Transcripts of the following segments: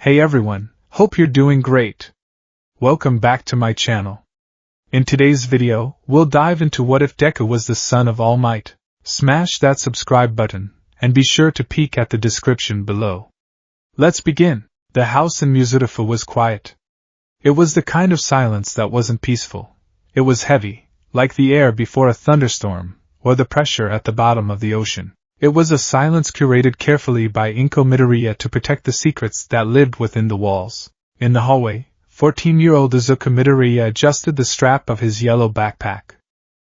Hey everyone, hope you're doing great. Welcome back to my channel. In today's video, we'll dive into what if Deku was the son of All Might. Smash that subscribe button, and be sure to peek at the description below. Let's begin. The house in Muzurifu was quiet. It was the kind of silence that wasn't peaceful. It was heavy, like the air before a thunderstorm, or the pressure at the bottom of the ocean. It was a silence curated carefully by Inko Midoriya to protect the secrets that lived within the walls. In the hallway, 14-year-old Izuku Midoriya adjusted the strap of his yellow backpack.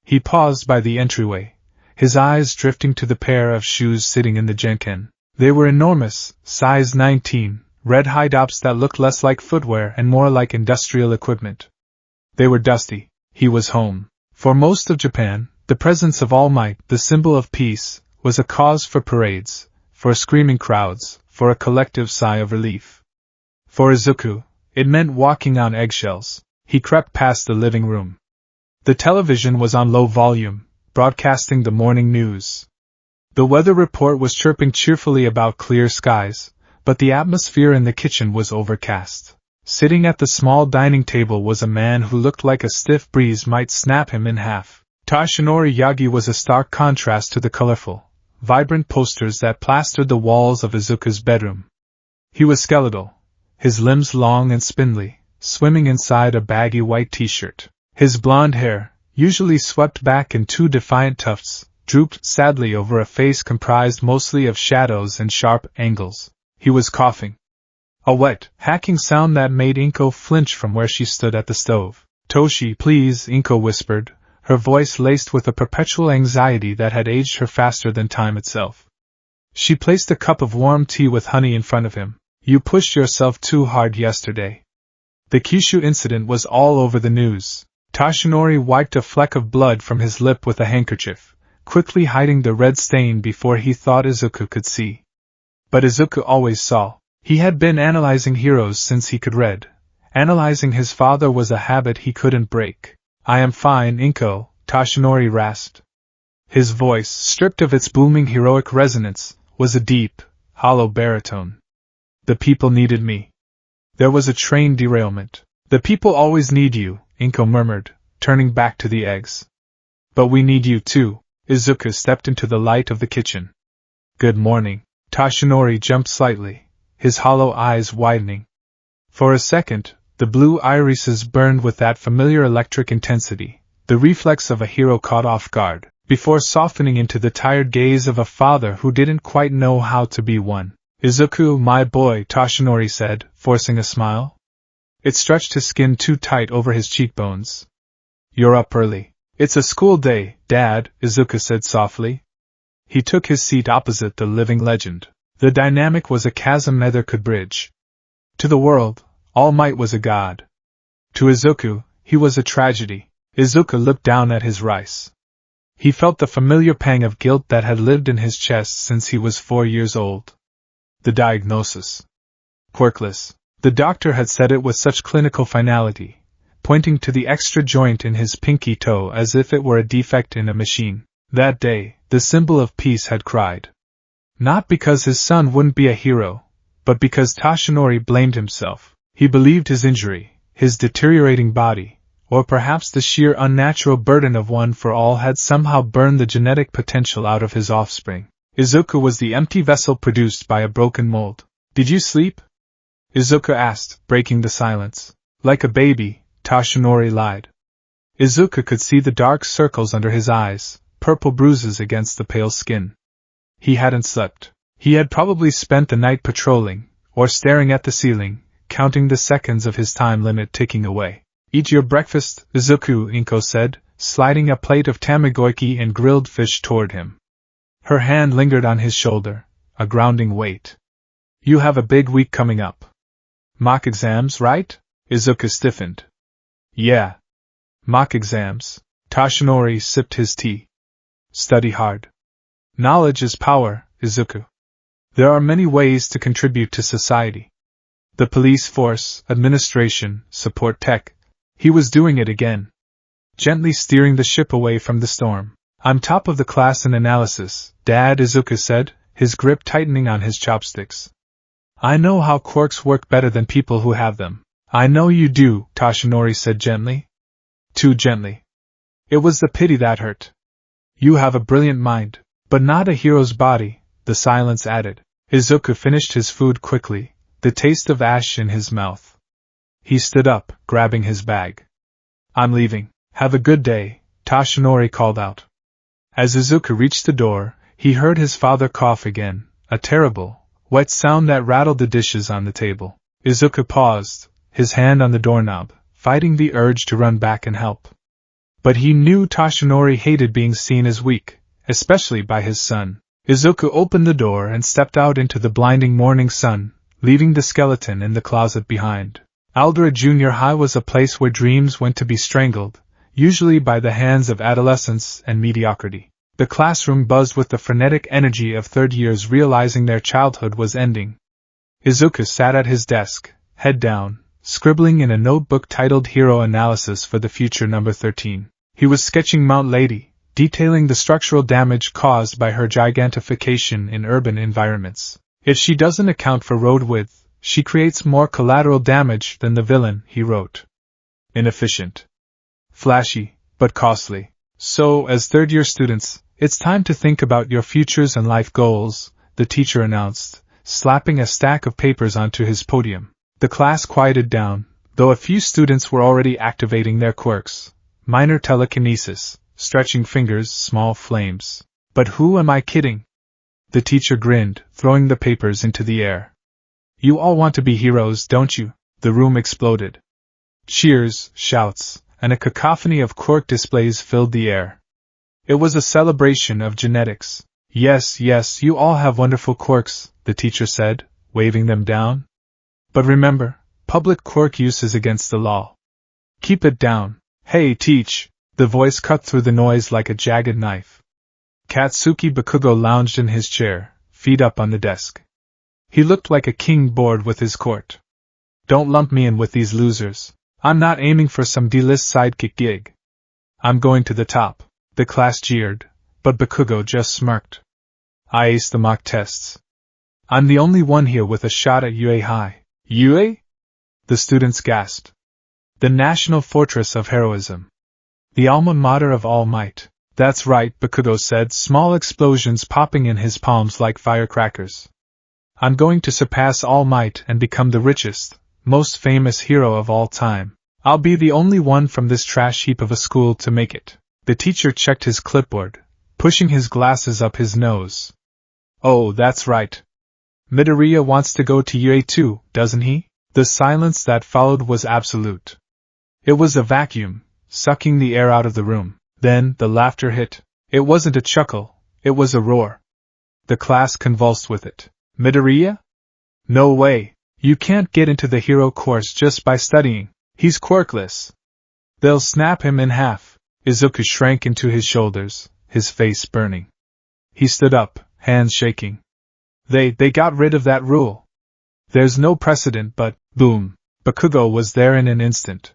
He paused by the entryway, his eyes drifting to the pair of shoes sitting in the Genken. They were enormous, size 19, red high tops that looked less like footwear and more like industrial equipment. They were dusty. He was home. For most of Japan, the presence of All Might, the symbol of peace, was a cause for parades, for screaming crowds, for a collective sigh of relief. For Izuku, it meant walking on eggshells. He crept past the living room. The television was on low volume, broadcasting the morning news. The weather report was chirping cheerfully about clear skies, but the atmosphere in the kitchen was overcast. Sitting at the small dining table was a man who looked like a stiff breeze might snap him in half. Toshinori Yagi was a stark contrast to the colorful, vibrant posters that plastered the walls of Izuku's bedroom. He was skeletal, his limbs long and spindly, swimming inside a baggy white t-shirt. His blonde hair, usually swept back in two defiant tufts, drooped sadly over a face comprised mostly of shadows and sharp angles. He was coughing. A wet, hacking sound that made Inko flinch from where she stood at the stove. "Toshi, please," Inko whispered, her voice laced with a perpetual anxiety that had aged her faster than time itself. She placed a cup of warm tea with honey in front of him. "You pushed yourself too hard yesterday." The Kyushu incident was all over the news. Toshinori wiped a fleck of blood from his lip with a handkerchief, quickly hiding the red stain before he thought Izuku could see. But Izuku always saw. He had been analyzing heroes since he could read. Analyzing his father was a habit he couldn't break. "I am fine, Inko," Toshinori rasped. His voice, stripped of its booming heroic resonance, was a deep, hollow baritone. "The people needed me. There was a train derailment." "The people always need you," Inko murmured, turning back to the eggs. "But we need you too." Izuku stepped into the light of the kitchen. "Good morning." Toshinori jumped slightly, his hollow eyes widening. For a second, the blue irises burned with that familiar electric intensity, the reflex of a hero caught off guard, before softening into the tired gaze of a father who didn't quite know how to be one. "Izuku, my boy," Toshinori said, forcing a smile. It stretched his skin too tight over his cheekbones. "You're up early." "It's a school day, Dad," Izuku said softly. He took his seat opposite the living legend. The dynamic was a chasm neither could bridge. To the world, All Might was a god. To Izuku, he was a tragedy. Izuku looked down at his rice. He felt the familiar pang of guilt that had lived in his chest since he was 4 years old. The diagnosis. Quirkless. The doctor had said it with such clinical finality, pointing to the extra joint in his pinky toe as if it were a defect in a machine. That day, the symbol of peace had cried. Not because his son wouldn't be a hero, but because Toshinori blamed himself. He believed his injury, his deteriorating body, or perhaps the sheer unnatural burden of one for all had somehow burned the genetic potential out of his offspring. Izuku was the empty vessel produced by a broken mold. "Did you sleep?" Izuku asked, breaking the silence. "Like a baby," Toshinori lied. Izuku could see the dark circles under his eyes, purple bruises against the pale skin. He hadn't slept. He had probably spent the night patrolling, or staring at the ceiling, counting the seconds of his time limit ticking away. "Eat your breakfast, Izuku," Inko said, sliding a plate of tamagoyaki and grilled fish toward him. Her hand lingered on his shoulder, a grounding weight. "You have a big week coming up. Mock exams, right?" Izuku stiffened. "Yeah. Mock exams." Toshinori sipped his tea. "Study hard. Knowledge is power, Izuku. There are many ways to contribute to society. The police force, administration, support tech." He was doing it again. Gently steering the ship away from the storm. "I'm top of the class in analysis, Dad," Izuku said, his grip tightening on his chopsticks. I know how quirks work better than people who have them. I know you do, Toshinori said gently. Too gently. It was the pity that hurt. You have a brilliant mind, but not a hero's body, the silence added. Izuku finished his food quickly, the taste of ash in his mouth. He stood up, grabbing his bag. I'm leaving. Have a good day, Toshinori called out. As Izuku reached the door, he heard his father cough again, a terrible, wet sound that rattled the dishes on the table. Izuku paused, his hand on the doorknob, fighting the urge to run back and help. But he knew Toshinori hated being seen as weak, especially by his son. Izuku opened the door and stepped out into the blinding morning sun, leaving the skeleton in the closet behind. Aldera Junior High was a place where dreams went to be strangled, usually by the hands of adolescence and mediocrity. The classroom buzzed with the frenetic energy of third years realizing their childhood was ending. Izuku sat at his desk, head down, scribbling in a notebook titled Hero Analysis for the Future number 13. He was sketching Mount Lady, detailing the structural damage caused by her gigantification in urban environments. If she doesn't account for road width, she creates more collateral damage than the villain, he wrote. Inefficient. Flashy, but costly. So, as third-year students, it's time to think about your futures and life goals, the teacher announced, slapping a stack of papers onto his podium. The class quieted down, though a few students were already activating their quirks. Minor telekinesis, stretching fingers, small flames. But who am I kidding? The teacher grinned, throwing the papers into the air. You all want to be heroes, don't you? The room exploded. Cheers, shouts, and a cacophony of quirk displays filled the air. It was a celebration of genetics. Yes, you all have wonderful quirks, the teacher said, waving them down. But remember, public quirk use is against the law. Keep it down. Hey, teach! The voice cut through the noise like a jagged knife. Katsuki Bakugo lounged in his chair, feet up on the desk. He looked like a king bored with his court. Don't lump me in with these losers. I'm not aiming for some D-list sidekick gig. I'm going to the top. The class jeered, but Bakugo just smirked. I aced the mock tests. I'm the only one here with a shot at UA High. UA? The students gasped. The national fortress of heroism. The alma mater of All Might. That's right, Bakugo said, small explosions popping in his palms like firecrackers. I'm going to surpass All Might and become the richest, most famous hero of all time. I'll be the only one from this trash heap of a school to make it. The teacher checked his clipboard, pushing his glasses up his nose. Oh, that's right. Midoriya wants to go to UA too, doesn't he? The silence that followed was absolute. It was a vacuum, sucking the air out of the room. Then, the laughter hit. It wasn't a chuckle, it was a roar. The class convulsed with it. Midoriya? No way. You can't get into the hero course just by studying. He's quirkless. They'll snap him in half. Izuku shrank into his shoulders, his face burning. He stood up, hands shaking. They got rid of that rule. There's no precedent, but, boom. Bakugo was there in an instant.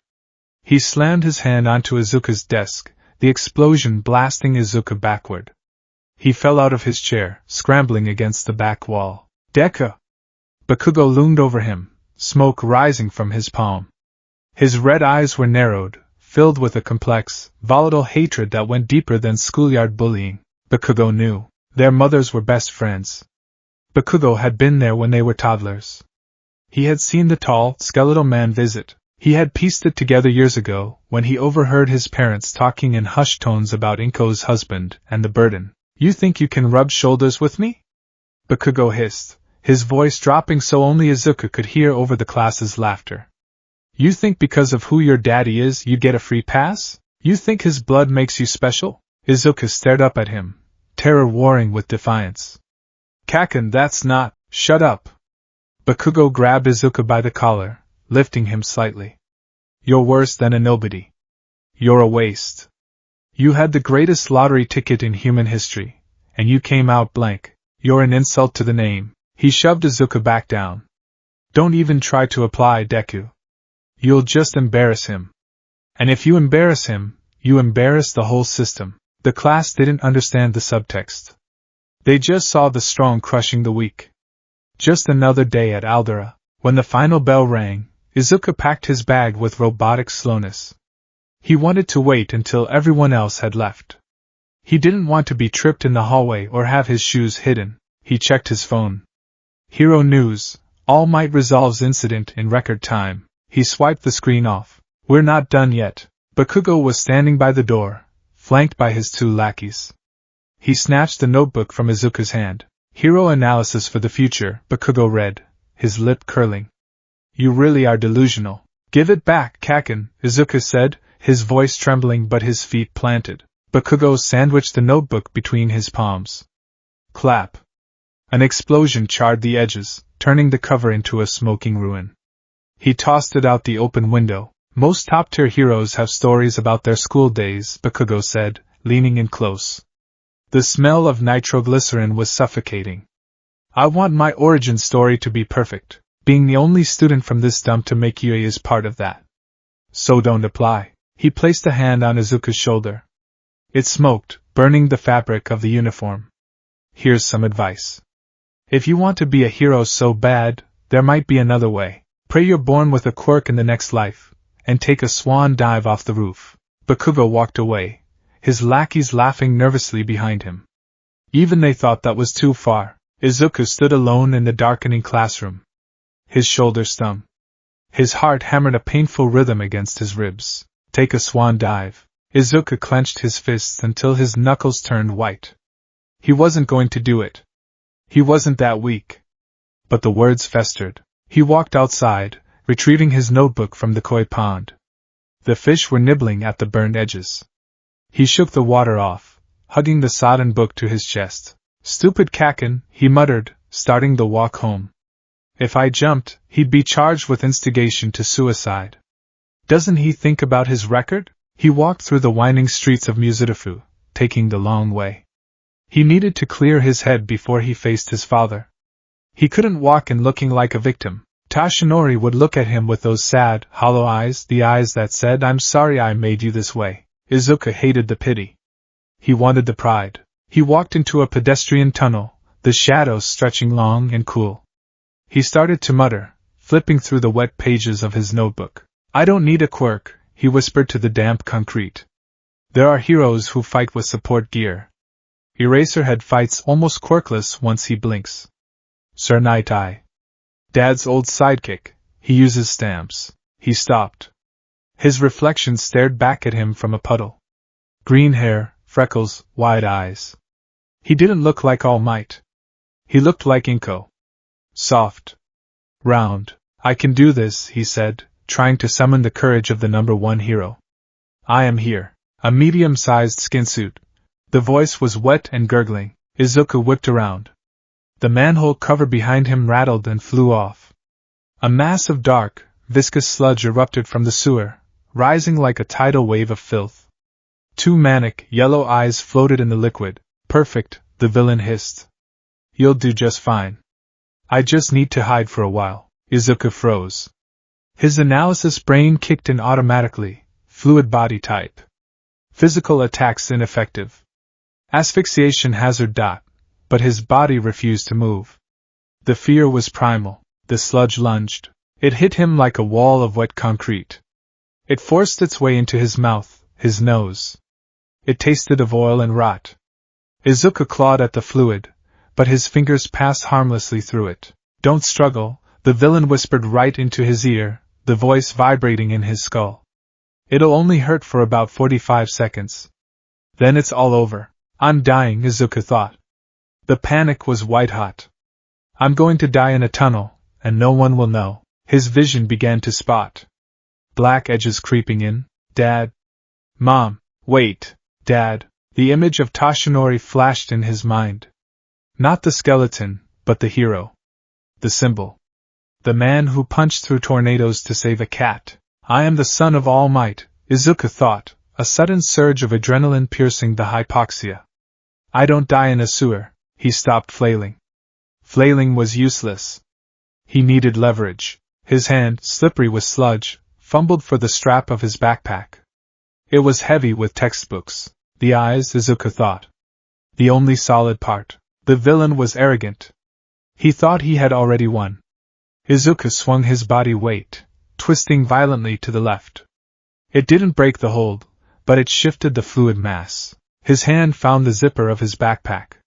He slammed his hand onto Izuku's desk, the explosion blasting Izuku backward. He fell out of his chair, scrambling against the back wall. Deku! Bakugo loomed over him, smoke rising from his palm. His red eyes were narrowed, filled with a complex, volatile hatred that went deeper than schoolyard bullying. Bakugo knew. Their mothers were best friends. Bakugo had been there when they were toddlers. He had seen the tall, skeletal man visit. He had pieced it together years ago, when he overheard his parents talking in hushed tones about Inko's husband and the burden. You think you can rub shoulders with me? Bakugo hissed, his voice dropping so only Izuku could hear over the class's laughter. You think because of who your daddy is you get a free pass? You think his blood makes you special? Izuku stared up at him, terror warring with defiance. Kaken, that's not. Shut up. Bakugo grabbed Izuku by the collar, lifting him slightly. You're worse than a nobody. You're a waste. You had the greatest lottery ticket in human history, and you came out blank. You're an insult to the name. He shoved Izuku back down. Don't even try to apply, Deku. You'll just embarrass him. And if you embarrass him, you embarrass the whole system. The class didn't understand the subtext. They just saw the strong crushing the weak. Just another day at Aldera. When the final bell rang, Izuku packed his bag with robotic slowness. He wanted to wait until everyone else had left. He didn't want to be tripped in the hallway or have his shoes hidden. He checked his phone. Hero News. All Might resolves incident in record time. He swiped the screen off. We're not done yet. Bakugo was standing by the door, flanked by his two lackeys. He snatched the notebook from Izuku's hand. Hero Analysis for the Future, Bakugo read, his lip curling. You really are delusional. Give it back, Kaken, Izuku said, his voice trembling but his feet planted. Bakugo sandwiched the notebook between his palms. Clap. An explosion charred the edges, turning the cover into a smoking ruin. He tossed it out the open window. Most top-tier heroes have stories about their school days, Bakugo said, leaning in close. The smell of nitroglycerin was suffocating. I want my origin story to be perfect. Being the only student from this dump to make UE is part of that. So don't apply. He placed a hand on Izuku's shoulder. It smoked, burning the fabric of the uniform. Here's some advice. If you want to be a hero so bad, there might be another way. Pray you're born with a quirk in the next life, and take a swan dive off the roof. Bakugo walked away, his lackeys laughing nervously behind him. Even they thought that was too far. Izuku stood alone in the darkening classroom. His shoulders stung. His heart hammered a painful rhythm against his ribs. Take a swan dive. Izuku clenched his fists until his knuckles turned white. He wasn't going to do it. He wasn't that weak. But the words festered. He walked outside, retrieving his notebook from the koi pond. The fish were nibbling at the burned edges. He shook the water off, hugging the sodden book to his chest. Stupid Kaken, he muttered, starting the walk home. If I jumped, he'd be charged with instigation to suicide. Doesn't he think about his record? He walked through the winding streets of Muzidafu, taking the long way. He needed to clear his head before he faced his father. He couldn't walk in looking like a victim. Tashinori would look at him with those sad, hollow eyes, the eyes that said, I'm sorry I made you this way. Izuku hated the pity. He wanted the pride. He walked into a pedestrian tunnel, the shadows stretching long and cool. He started to mutter, flipping through the wet pages of his notebook. I don't need a quirk, he whispered to the damp concrete. There are heroes who fight with support gear. Eraserhead fights almost quirkless once he blinks. Sir Night Eye. Dad's old sidekick, he uses stamps. He stopped. His reflection stared back at him from a puddle. Green hair, freckles, wide eyes. He didn't look like All Might. He looked like Inko. Soft. Round. I can do this, he said, trying to summon the courage of the number one hero. I am here. A medium-sized skin suit. The voice was wet and gurgling. Izuku whipped around. The manhole cover behind him rattled and flew off. A mass of dark, viscous sludge erupted from the sewer, rising like a tidal wave of filth. Two manic, yellow eyes floated in the liquid. Perfect, the villain hissed. You'll do just fine. I just need to hide for a while. Izuku froze. His analysis brain kicked in automatically. Fluid body type. Physical attacks ineffective. Asphyxiation hazard. But his body refused to move. The fear was primal. The sludge lunged. It hit him like a wall of wet concrete. It forced its way into his mouth, his nose. It tasted of oil and rot. Izuku clawed at the fluid, but his fingers passed harmlessly through it. Don't struggle, the villain whispered right into his ear, the voice vibrating in his skull. It'll only hurt for about 45 seconds. Then it's all over. I'm dying, Izuku thought. The panic was white-hot. I'm going to die in a tunnel, and no one will know. His vision began to spot black edges creeping in. Dad. Mom. Wait. Dad. The image of Tashinori flashed in his mind. Not the skeleton, but the hero. The symbol. The man who punched through tornadoes to save a cat. I am the son of All Might, Izuku thought, a sudden surge of adrenaline piercing the hypoxia. I don't die in a sewer. He stopped flailing. Flailing was useless. He needed leverage. His hand, slippery with sludge, fumbled for the strap of his backpack. It was heavy with textbooks. The eyes, Izuku thought. The only solid part. The villain was arrogant. He thought he had already won. Izuku swung his body weight, twisting violently to the left. It didn't break the hold, but it shifted the fluid mass. His hand found the zipper of his backpack.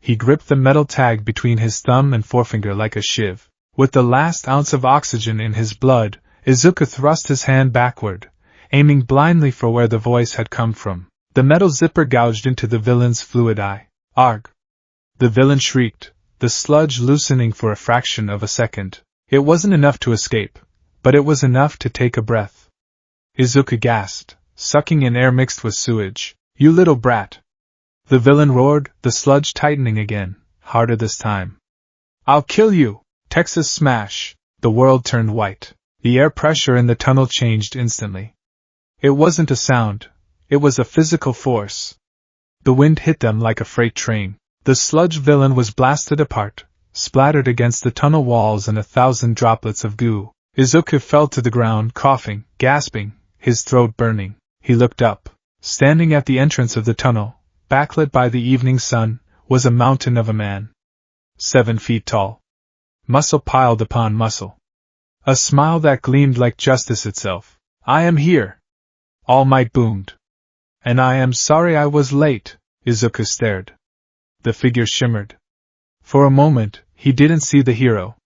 He gripped the metal tag between his thumb and forefinger like a shiv. With the last ounce of oxygen in his blood, Izuku thrust his hand backward, aiming blindly for where the voice had come from. The metal zipper gouged into the villain's fluid eye. Arg! The villain shrieked, the sludge loosening for a fraction of a second. It wasn't enough to escape, but it was enough to take a breath. Izuku gasped, sucking in air mixed with sewage. You little brat! The villain roared, the sludge tightening again, harder this time. I'll kill you! Texas smash! The world turned white. The air pressure in the tunnel changed instantly. It wasn't a sound, it was a physical force. The wind hit them like a freight train. The sludge villain was blasted apart, splattered against the tunnel walls in 1,000 droplets of goo. Izuku fell to the ground, coughing, gasping, his throat burning. He looked up. Standing at the entrance of the tunnel, backlit by the evening sun, was a mountain of a man. 7 feet tall. Muscle piled upon muscle. A smile that gleamed like justice itself. I am here! All Might boomed. And I am sorry I was late, Izuku stared. The figure shimmered. For a moment, he didn't see the hero.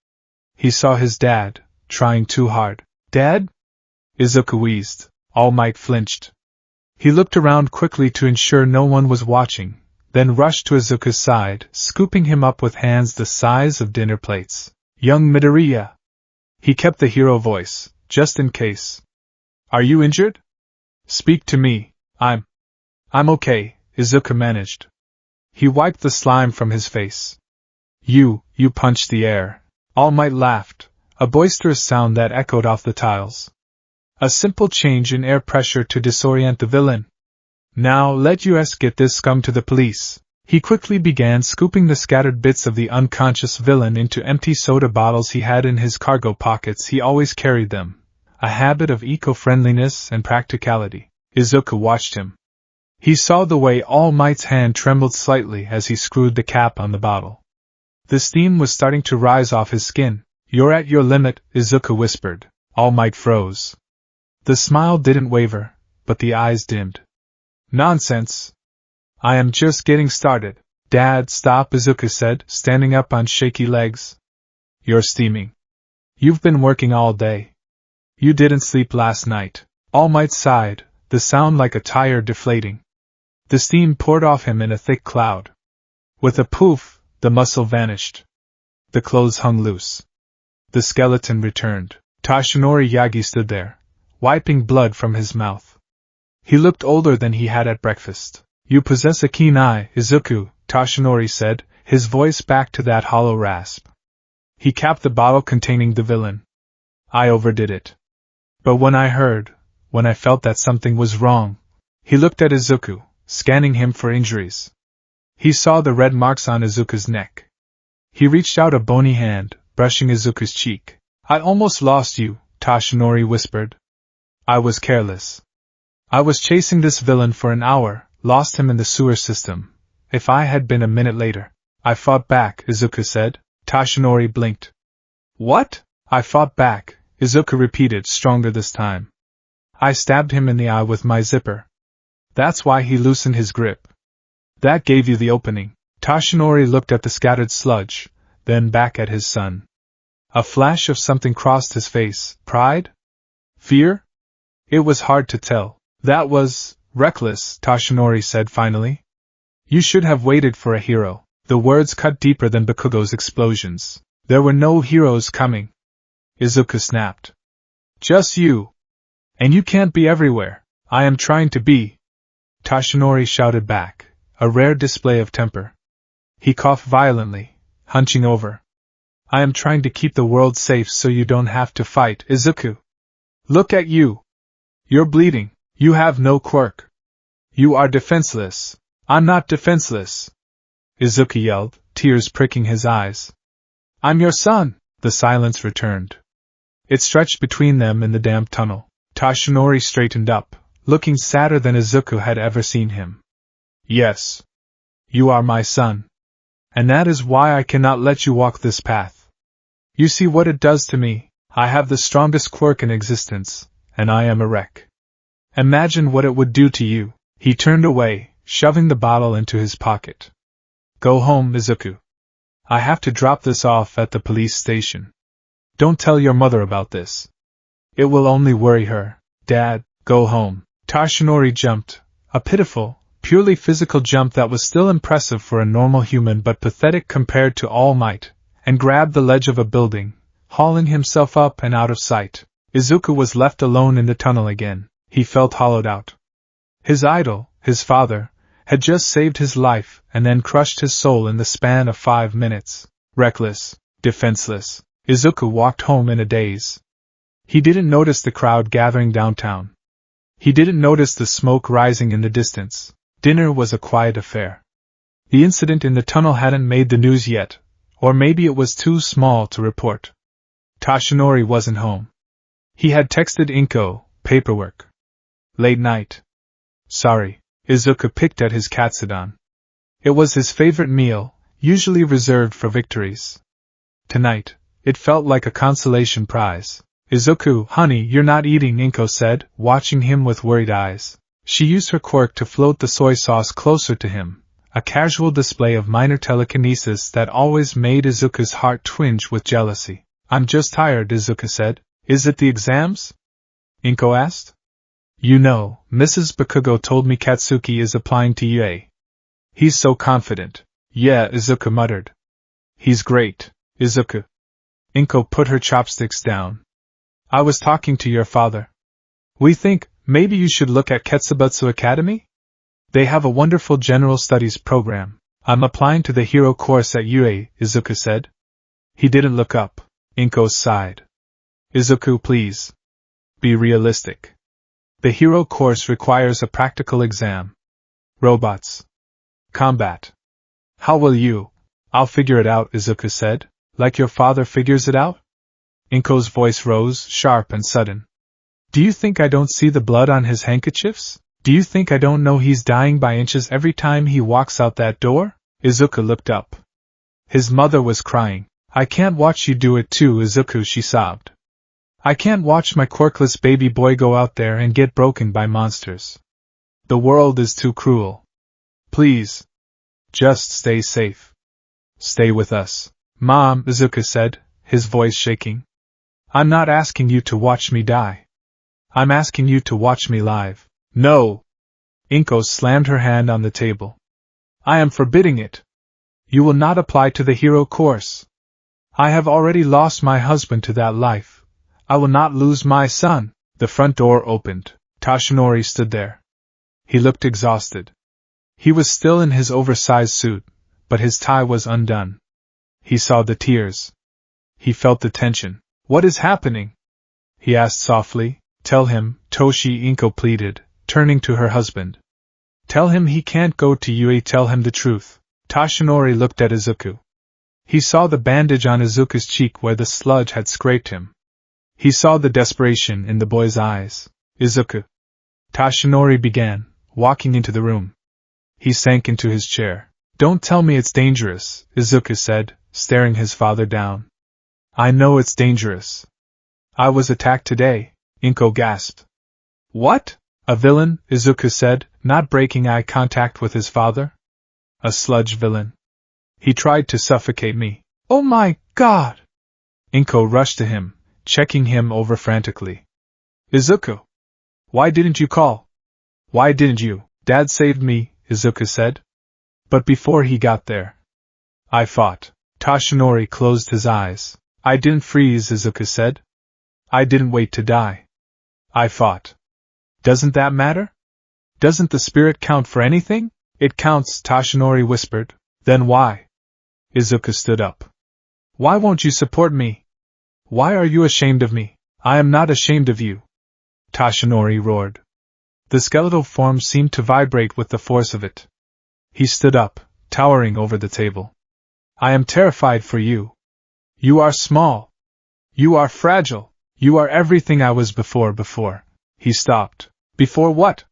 He saw his dad, trying too hard. Dad? Izuku wheezed. All Might flinched. He looked around quickly to ensure no one was watching, then rushed to Izuku's side, scooping him up with hands the size of dinner plates. Young Midoriya! He kept the hero voice, just in case. Are you injured? Speak to me. I'm okay, Izuku managed. He wiped the slime from his face. You punched the air. All Might laughed, a boisterous sound that echoed off the tiles. A simple change in air pressure to disorient the villain. Now let us get this scum to the police. He quickly began scooping the scattered bits of the unconscious villain into empty soda bottles he had in his cargo pockets. He always carried them, a habit of eco-friendliness and practicality. Izuku watched him. He saw the way All Might's hand trembled slightly as he screwed the cap on the bottle. The steam was starting to rise off his skin. You're at your limit, Izuku whispered. All Might froze. The smile didn't waver, but the eyes dimmed. Nonsense! I am just getting started. Dad, stop, Izuku said, standing up on shaky legs. You're steaming. You've been working all day. You didn't sleep last night. All Might sighed, the sound like a tire deflating. The steam poured off him in a thick cloud. With a poof, the muscle vanished. The clothes hung loose. The skeleton returned. Toshinori Yagi stood there, wiping blood from his mouth. He looked older than he had at breakfast. You possess a keen eye, Izuku, Toshinori said, his voice back to that hollow rasp. He capped the bottle containing the villain. I overdid it. But when I felt that something was wrong, he looked at Izuku, scanning him for injuries. He saw the red marks on Izuku's neck. He reached out a bony hand, brushing Izuku's cheek. I almost lost you, Toshinori whispered. I was careless. I was chasing this villain for an hour, lost him in the sewer system. If I had been a minute later. I fought back, Izuku said. Toshinori blinked. What? I fought back, Izuku repeated, stronger this time. I stabbed him in the eye with my zipper. That's why he loosened his grip. That gave you the opening. Toshinori looked at the scattered sludge, then back at his son. A flash of something crossed his face. Pride? Fear? It was hard to tell. That was reckless, Toshinori said finally. You should have waited for a hero. The words cut deeper than Bakugo's explosions. There were no heroes coming. Izuku snapped. Just you. And you can't be everywhere. I am trying to be. Toshinori shouted back, a rare display of temper. He coughed violently, hunching over. I am trying to keep the world safe so you don't have to fight, Izuku. Look at you. You're bleeding. You have no quirk. You are defenseless. I'm not defenseless. Izuku yelled, tears pricking his eyes. I'm your son. The silence returned. It stretched between them in the damp tunnel. Toshinori straightened up, looking sadder than Izuku had ever seen him. Yes. You are my son. And that is why I cannot let you walk this path. You see what it does to me. I have the strongest quirk in existence, and I am a wreck. Imagine what it would do to you. He turned away, shoving the bottle into his pocket. Go home, Izuku. I have to drop this off at the police station. Don't tell your mother about this. It will only worry her. Dad, go home. Toshinori jumped, a pitiful, purely physical jump that was still impressive for a normal human but pathetic compared to All Might, and grabbed the ledge of a building, hauling himself up and out of sight. Izuku was left alone in the tunnel again. He felt hollowed out. His idol, his father, had just saved his life and then crushed his soul in the span of 5 minutes. Reckless, defenseless, Izuku walked home in a daze. He didn't notice the crowd gathering downtown. He didn't notice the smoke rising in the distance. Dinner was a quiet affair. The incident in the tunnel hadn't made the news yet, or maybe it was too small to report. Toshinori wasn't home. He had texted Inko, paperwork. Late night. Sorry. Izuku picked at his katsudan. It was his favorite meal, usually reserved for victories. Tonight, it felt like a consolation prize. Izuku, honey, you're not eating, Inko said, watching him with worried eyes. She used her quirk to float the soy sauce closer to him, a casual display of minor telekinesis that always made Izuku's heart twinge with jealousy. I'm just tired, Izuku said. Is it the exams? Inko asked. You know, Mrs. Bakugo told me Katsuki is applying to UA. He's so confident. Yeah, Izuku muttered. He's great, Izuku. Inko put her chopsticks down. I was talking to your father. We think, maybe you should look at Ketsubutsu Academy? They have a wonderful general studies program. I'm applying to the hero course at UA, Izuku said. He didn't look up. Inko sighed. Izuku, please. Be realistic. The hero course requires a practical exam. Robots. Combat. How will you? I'll figure it out, Izuku said. Like your father figures it out? Inko's voice rose, sharp and sudden. Do you think I don't see the blood on his handkerchiefs? Do you think I don't know he's dying by inches every time he walks out that door? Izuku looked up. His mother was crying. I can't watch you do it too, Izuku, she sobbed. I can't watch my quirkless baby boy go out there and get broken by monsters. The world is too cruel. Please. Just stay safe. Stay with us. Mom, Izuku said, his voice shaking. I'm not asking you to watch me die. I'm asking you to watch me live. No! Inko slammed her hand on the table. I am forbidding it. You will not apply to the hero course. I have already lost my husband to that life. I will not lose my son. The front door opened. Toshinori stood there. He looked exhausted. He was still in his oversized suit, but his tie was undone. He saw the tears. He felt the tension. What is happening? He asked softly. Tell him, Toshi, Inko pleaded, turning to her husband. Tell him he can't go to UA. Tell him the truth. Toshinori looked at Izuku. He saw the bandage on Izuku's cheek where the sludge had scraped him. He saw the desperation in the boy's eyes. Izuku. Toshinori began, walking into the room. He sank into his chair. Don't tell me it's dangerous, Izuku said, staring his father down. I know it's dangerous. I was attacked today, Inko gasped. What? A villain, Izuku said, not breaking eye contact with his father. A sludge villain. He tried to suffocate me. Oh my God! Inko rushed to him, checking him over frantically. Izuku! Why didn't you call? Why didn't you? Dad saved me, Izuku said. But before he got there, I fought. Toshinori closed his eyes. I didn't freeze, Izuku said. I didn't wait to die. I fought. Doesn't that matter? Doesn't the spirit count for anything? It counts, Toshinori whispered. Then why? Izuku stood up. Why won't you support me? Why are you ashamed of me? I am not ashamed of you. Toshinori roared. The skeletal form seemed to vibrate with the force of it. He stood up, towering over the table. I am terrified for you. You are small. You are fragile. You are everything I was before. He stopped. Before what?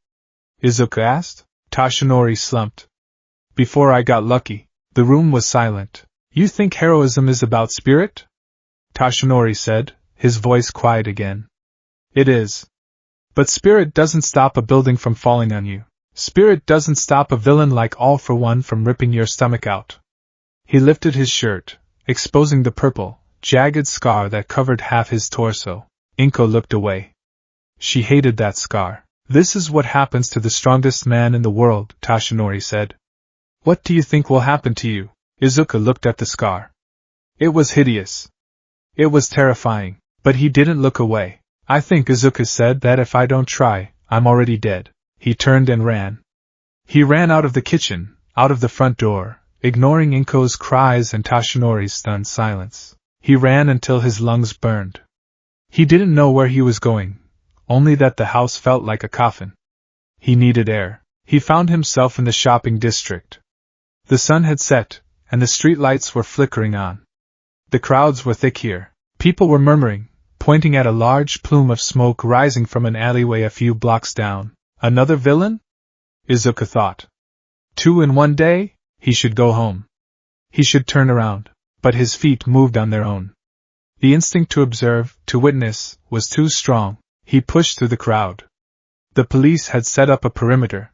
Izuku asked. Toshinori slumped. Before I got lucky. The room was silent. You think heroism is about spirit? Toshinori said, his voice quiet again. It is. But spirit doesn't stop a building from falling on you. Spirit doesn't stop a villain like All for One from ripping your stomach out. He lifted his shirt, exposing the purple, jagged scar that covered half his torso. Inko looked away. She hated that scar. This is what happens to the strongest man in the world, Toshinori said. What do you think will happen to you? Izuku looked at the scar. It was hideous. It was terrifying, but he didn't look away. I think Izuku said that if I don't try, I'm already dead. He turned and ran. He ran out of the kitchen, out of the front door, ignoring Inko's cries and Toshinori's stunned silence. He ran until his lungs burned. He didn't know where he was going, only that the house felt like a coffin. He needed air. He found himself in the shopping district. The sun had set, and the street lights were flickering on. The crowds were thick here. People were murmuring, pointing at a large plume of smoke rising from an alleyway a few blocks down. Another villain? Izuku thought. 2 in one day? He should go home. He should turn around, but his feet moved on their own. The instinct to observe, to witness, was too strong. He pushed through the crowd. The police had set up a perimeter.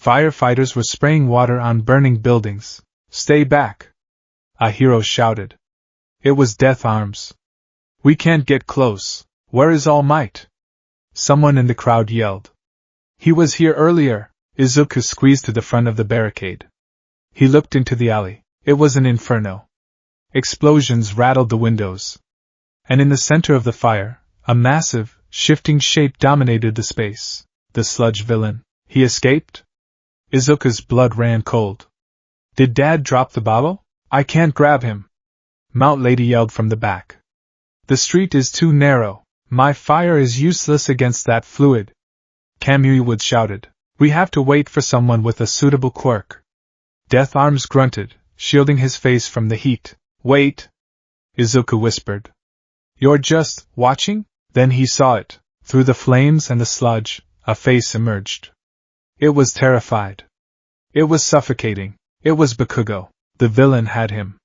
Firefighters were spraying water on burning buildings. Stay back! A hero shouted. It was Death Arms. We can't get close. Where is All Might? Someone in the crowd yelled. He was here earlier. Izuku squeezed to the front of the barricade. He looked into the alley. It was an inferno. Explosions rattled the windows. And in the center of the fire, a massive, shifting shape dominated the space. The sludge villain. He escaped? Izuku's blood ran cold. Did Dad drop the bottle? I can't grab him. Mount Lady yelled from the back. The street is too narrow. My fire is useless against that fluid. Kamui shouted. We have to wait for someone with a suitable quirk. Death Arms grunted, shielding his face from the heat. Wait! Izuku whispered. You're just watching? Then he saw it. Through the flames and the sludge, a face emerged. It was terrified. It was suffocating. It was Bakugo. The villain had him.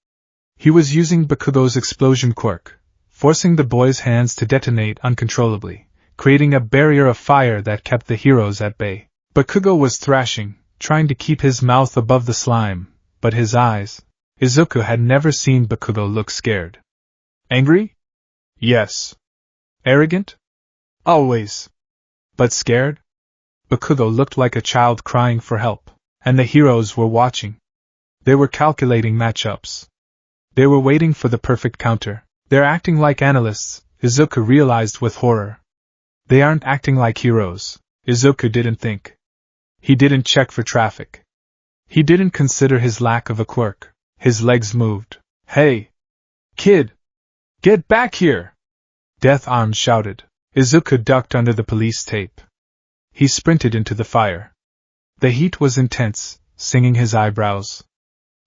He was using Bakugo's explosion quirk, forcing the boy's hands to detonate uncontrollably, creating a barrier of fire that kept the heroes at bay. Bakugo was thrashing, trying to keep his mouth above the slime, but his eyes... Izuku had never seen Bakugo look scared. Angry? Yes. Arrogant? Always. But scared? Bakugo looked like a child crying for help, and the heroes were watching. They were calculating matchups. They were waiting for the perfect counter. They're acting like analysts, Izuku realized with horror. They aren't acting like heroes. Izuku didn't think. He didn't check for traffic. He didn't consider his lack of a quirk. His legs moved. Hey! Kid! Get back here! Death Arms shouted. Izuku ducked under the police tape. He sprinted into the fire. The heat was intense, stinging his eyebrows.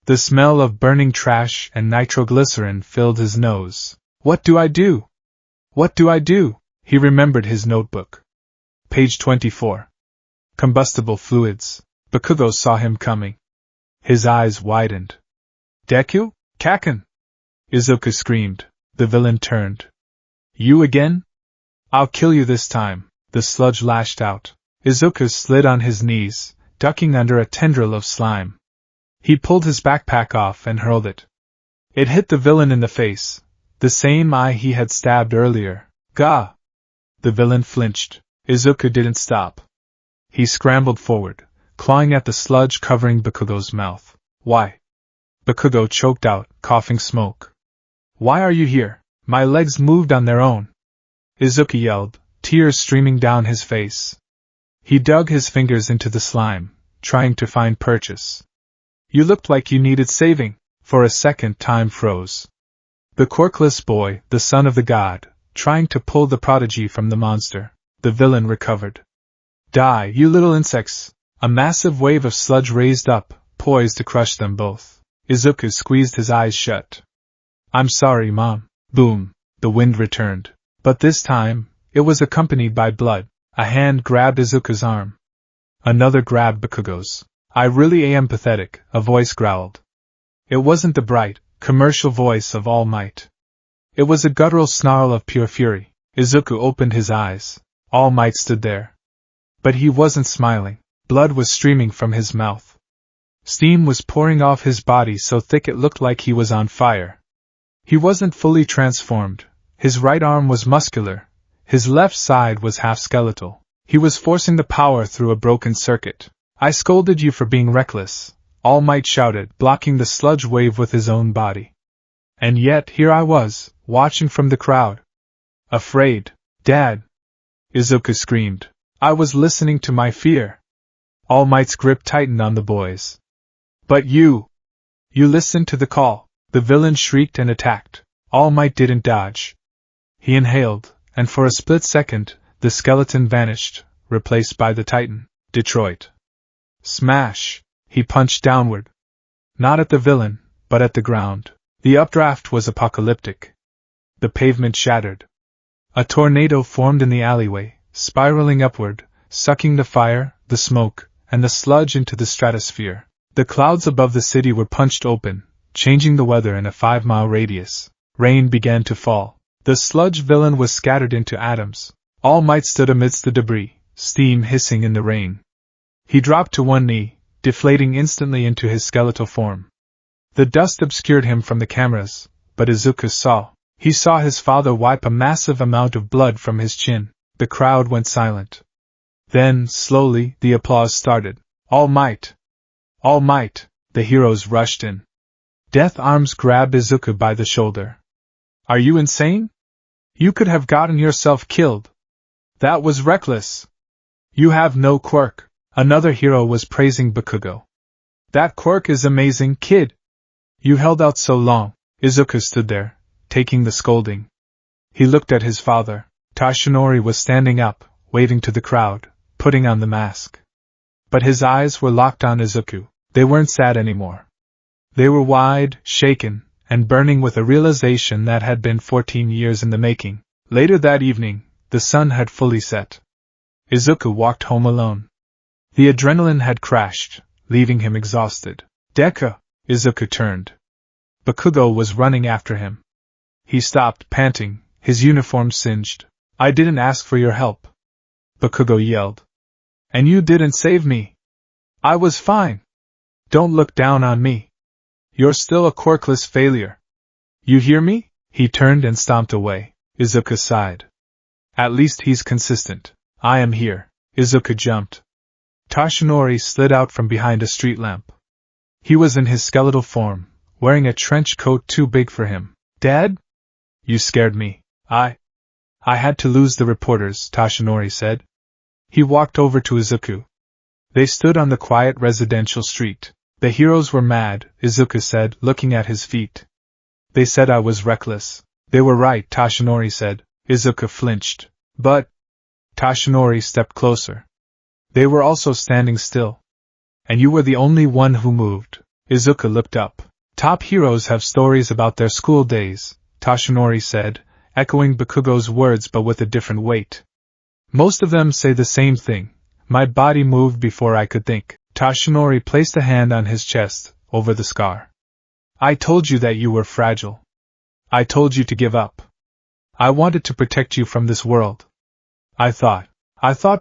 The smell of burning trash and nitroglycerin filled his nose. What do I do? What do I do? He remembered his notebook. Page 24. Combustible fluids. Bakugo saw him coming. His eyes widened. Deku? Kaken! Izuku screamed. The villain turned. You again? I'll kill you this time. The sludge lashed out. Izuku slid on his knees, ducking under a tendril of slime. He pulled his backpack off and hurled it. It hit the villain in the face, the same eye he had stabbed earlier. Gah! The villain flinched. Izuku didn't stop. He scrambled forward, clawing at the sludge covering Bakugo's mouth. Why? Bakugo choked out, coughing smoke. Why are you here? My legs moved on their own. Izuku yelled, tears streaming down his face. He dug his fingers into the slime, trying to find purchase. You looked like you needed saving. For a second time froze. The quirkless boy, the son of the god, trying to pull the prodigy from the monster. The villain recovered. Die, you little insects! A massive wave of sludge raised up, poised to crush them both. Izuku squeezed his eyes shut. I'm sorry, Mom. Boom. The wind returned. But this time, it was accompanied by blood. A hand grabbed Izuku's arm. Another grabbed Bakugo's. I really am pathetic, a voice growled. It wasn't the bright, commercial voice of All Might. It was a guttural snarl of pure fury. Izuku opened his eyes. All Might stood there. But he wasn't smiling. Blood was streaming from his mouth. Steam was pouring off his body so thick it looked like he was on fire. He wasn't fully transformed. His right arm was muscular. His left side was half skeletal. He was forcing the power through a broken circuit. I scolded you for being reckless, All Might shouted, blocking the sludge wave with his own body. And yet here I was, watching from the crowd. Afraid. Dad! Izuku screamed. I was listening to my fear. All Might's grip tightened on the boys. But you listened to the call. The villain shrieked and attacked. All Might didn't dodge. He inhaled, and for a split second, the skeleton vanished, replaced by the Titan, Detroit. Smash! He punched downward. Not at the villain, but at the ground. The updraft was apocalyptic. The pavement shattered. A tornado formed in the alleyway, spiraling upward, sucking the fire, the smoke, and the sludge into the stratosphere. The clouds above the city were punched open, changing the weather in a 5-mile radius. Rain began to fall. The sludge villain was scattered into atoms. All Might stood amidst the debris, steam hissing in the rain. He dropped to one knee, deflating instantly into his skeletal form. The dust obscured him from the cameras, but Izuku saw. He saw his father wipe a massive amount of blood from his chin. The crowd went silent. Then, slowly, the applause started. All Might! All Might! The heroes rushed in. Death Arms grabbed Izuku by the shoulder. Are you insane? You could have gotten yourself killed. That was reckless. You have no quirk. Another hero was praising Bakugo. That quirk is amazing, kid. You held out so long. Izuku stood there, taking the scolding. He looked at his father. Toshinori was standing up, waving to the crowd, putting on the mask. But his eyes were locked on Izuku. They weren't sad anymore. They were wide, shaken, and burning with a realization that had been 14 years in the making. Later that evening, the sun had fully set. Izuku walked home alone. The adrenaline had crashed, leaving him exhausted. Deku! Izuku turned. Bakugo was running after him. He stopped, panting, his uniform singed. I didn't ask for your help. Bakugo yelled. And you didn't save me. I was fine. Don't look down on me. You're still a quirkless failure. You hear me? He turned and stomped away. Izuku sighed. At least he's consistent. I am here. Izuku jumped. Toshinori slid out from behind a street lamp. He was in his skeletal form, wearing a trench coat too big for him. Dad? You scared me. I had to lose the reporters, Toshinori said. He walked over to Izuku. They stood on the quiet residential street. The heroes were mad, Izuku said, looking at his feet. They said I was reckless. They were right, Toshinori said. Izuku flinched. But... Toshinori stepped closer. They were also standing still. And you were the only one who moved. Izuku looked up. Top heroes have stories about their school days, Toshinori said, echoing Bakugo's words but with a different weight. Most of them say the same thing. My body moved before I could think. Toshinori placed a hand on his chest, over the scar. I told you that you were fragile. I told you to give up. I wanted to protect you from this world. I thought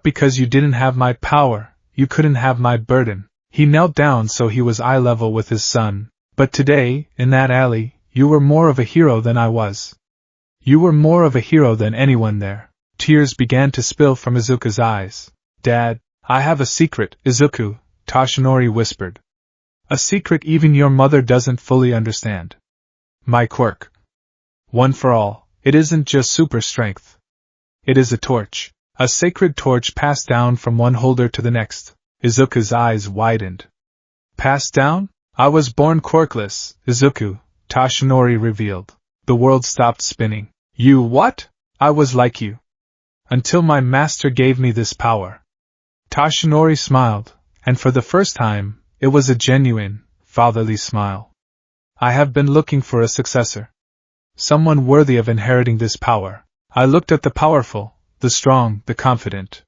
because you didn't have my power, you couldn't have my burden. He knelt down so he was eye level with his son. But today, in that alley, you were more of a hero than I was. You were more of a hero than anyone there. Tears began to spill from Izuku's eyes. Dad, I have a secret, Izuku, Toshinori whispered. A secret even your mother doesn't fully understand. My quirk. One for all, it isn't just super strength. It is a torch. A sacred torch passed down from one holder to the next. Izuku's eyes widened. Passed down? I was born quirkless, Izuku, Toshinori revealed. The world stopped spinning. You what? I was like you. Until my master gave me this power. Toshinori smiled, and for the first time, it was a genuine, fatherly smile. I have been looking for a successor. Someone worthy of inheriting this power. I looked at the powerful, the strong, the confident.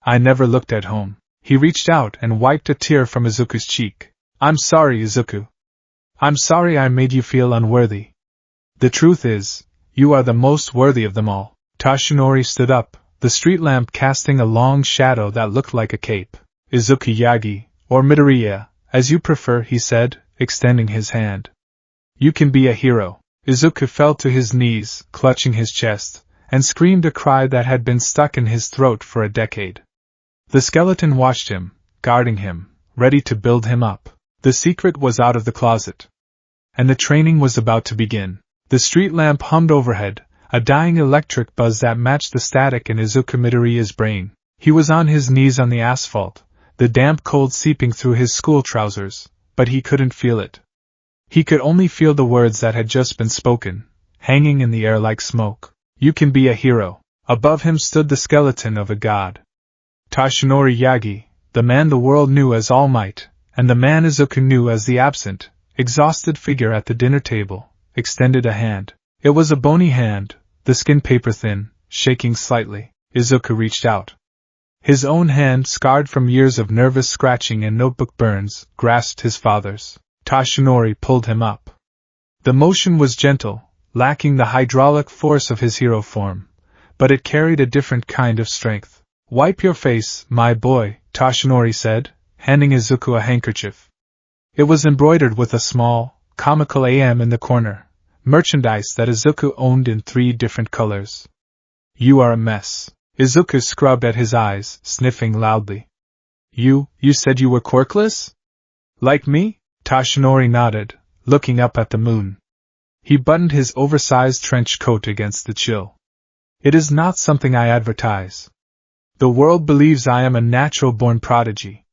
I never looked at home. He reached out and wiped a tear from Izuku's cheek. I'm sorry, Izuku. I'm sorry I made you feel unworthy. The truth is, you are the most worthy of them all. Toshinori stood up, the street lamp casting a long shadow that looked like a cape. Izuku Yagi, or Midoriya, as you prefer, he said, extending his hand. You can be a hero. Izuku fell to his knees, clutching his chest, and screamed a cry that had been stuck in his throat for a decade. The skeleton watched him, guarding him, ready to build him up. The secret was out of the closet. And the training was about to begin. The street lamp hummed overhead, a dying electric buzz that matched the static in Izuku Midoriya's brain. He was on his knees on the asphalt, the damp cold seeping through his school trousers, but he couldn't feel it. He could only feel the words that had just been spoken, hanging in the air like smoke. You can be a hero. Above him stood the skeleton of a god. Toshinori Yagi, the man the world knew as All Might, and the man Izuku knew as the absent, exhausted figure at the dinner table, extended a hand. It was a bony hand, the skin paper thin, shaking slightly. Izuku reached out. His own hand, scarred from years of nervous scratching and notebook burns, grasped his father's. Toshinori pulled him up. The motion was gentle, lacking the hydraulic force of his hero form, but it carried a different kind of strength. Wipe your face, my boy, Toshinori said, handing Izuku a handkerchief. It was embroidered with a small, comical AM in the corner, merchandise that Izuku owned in 3 different colors. You are a mess. Izuku scrubbed at his eyes, sniffing loudly. You said you were quirkless? Like me? Toshinori nodded, looking up at the moon. He buttoned his oversized trench coat against the chill. It is not something I advertise. The world believes I am a natural-born prodigy.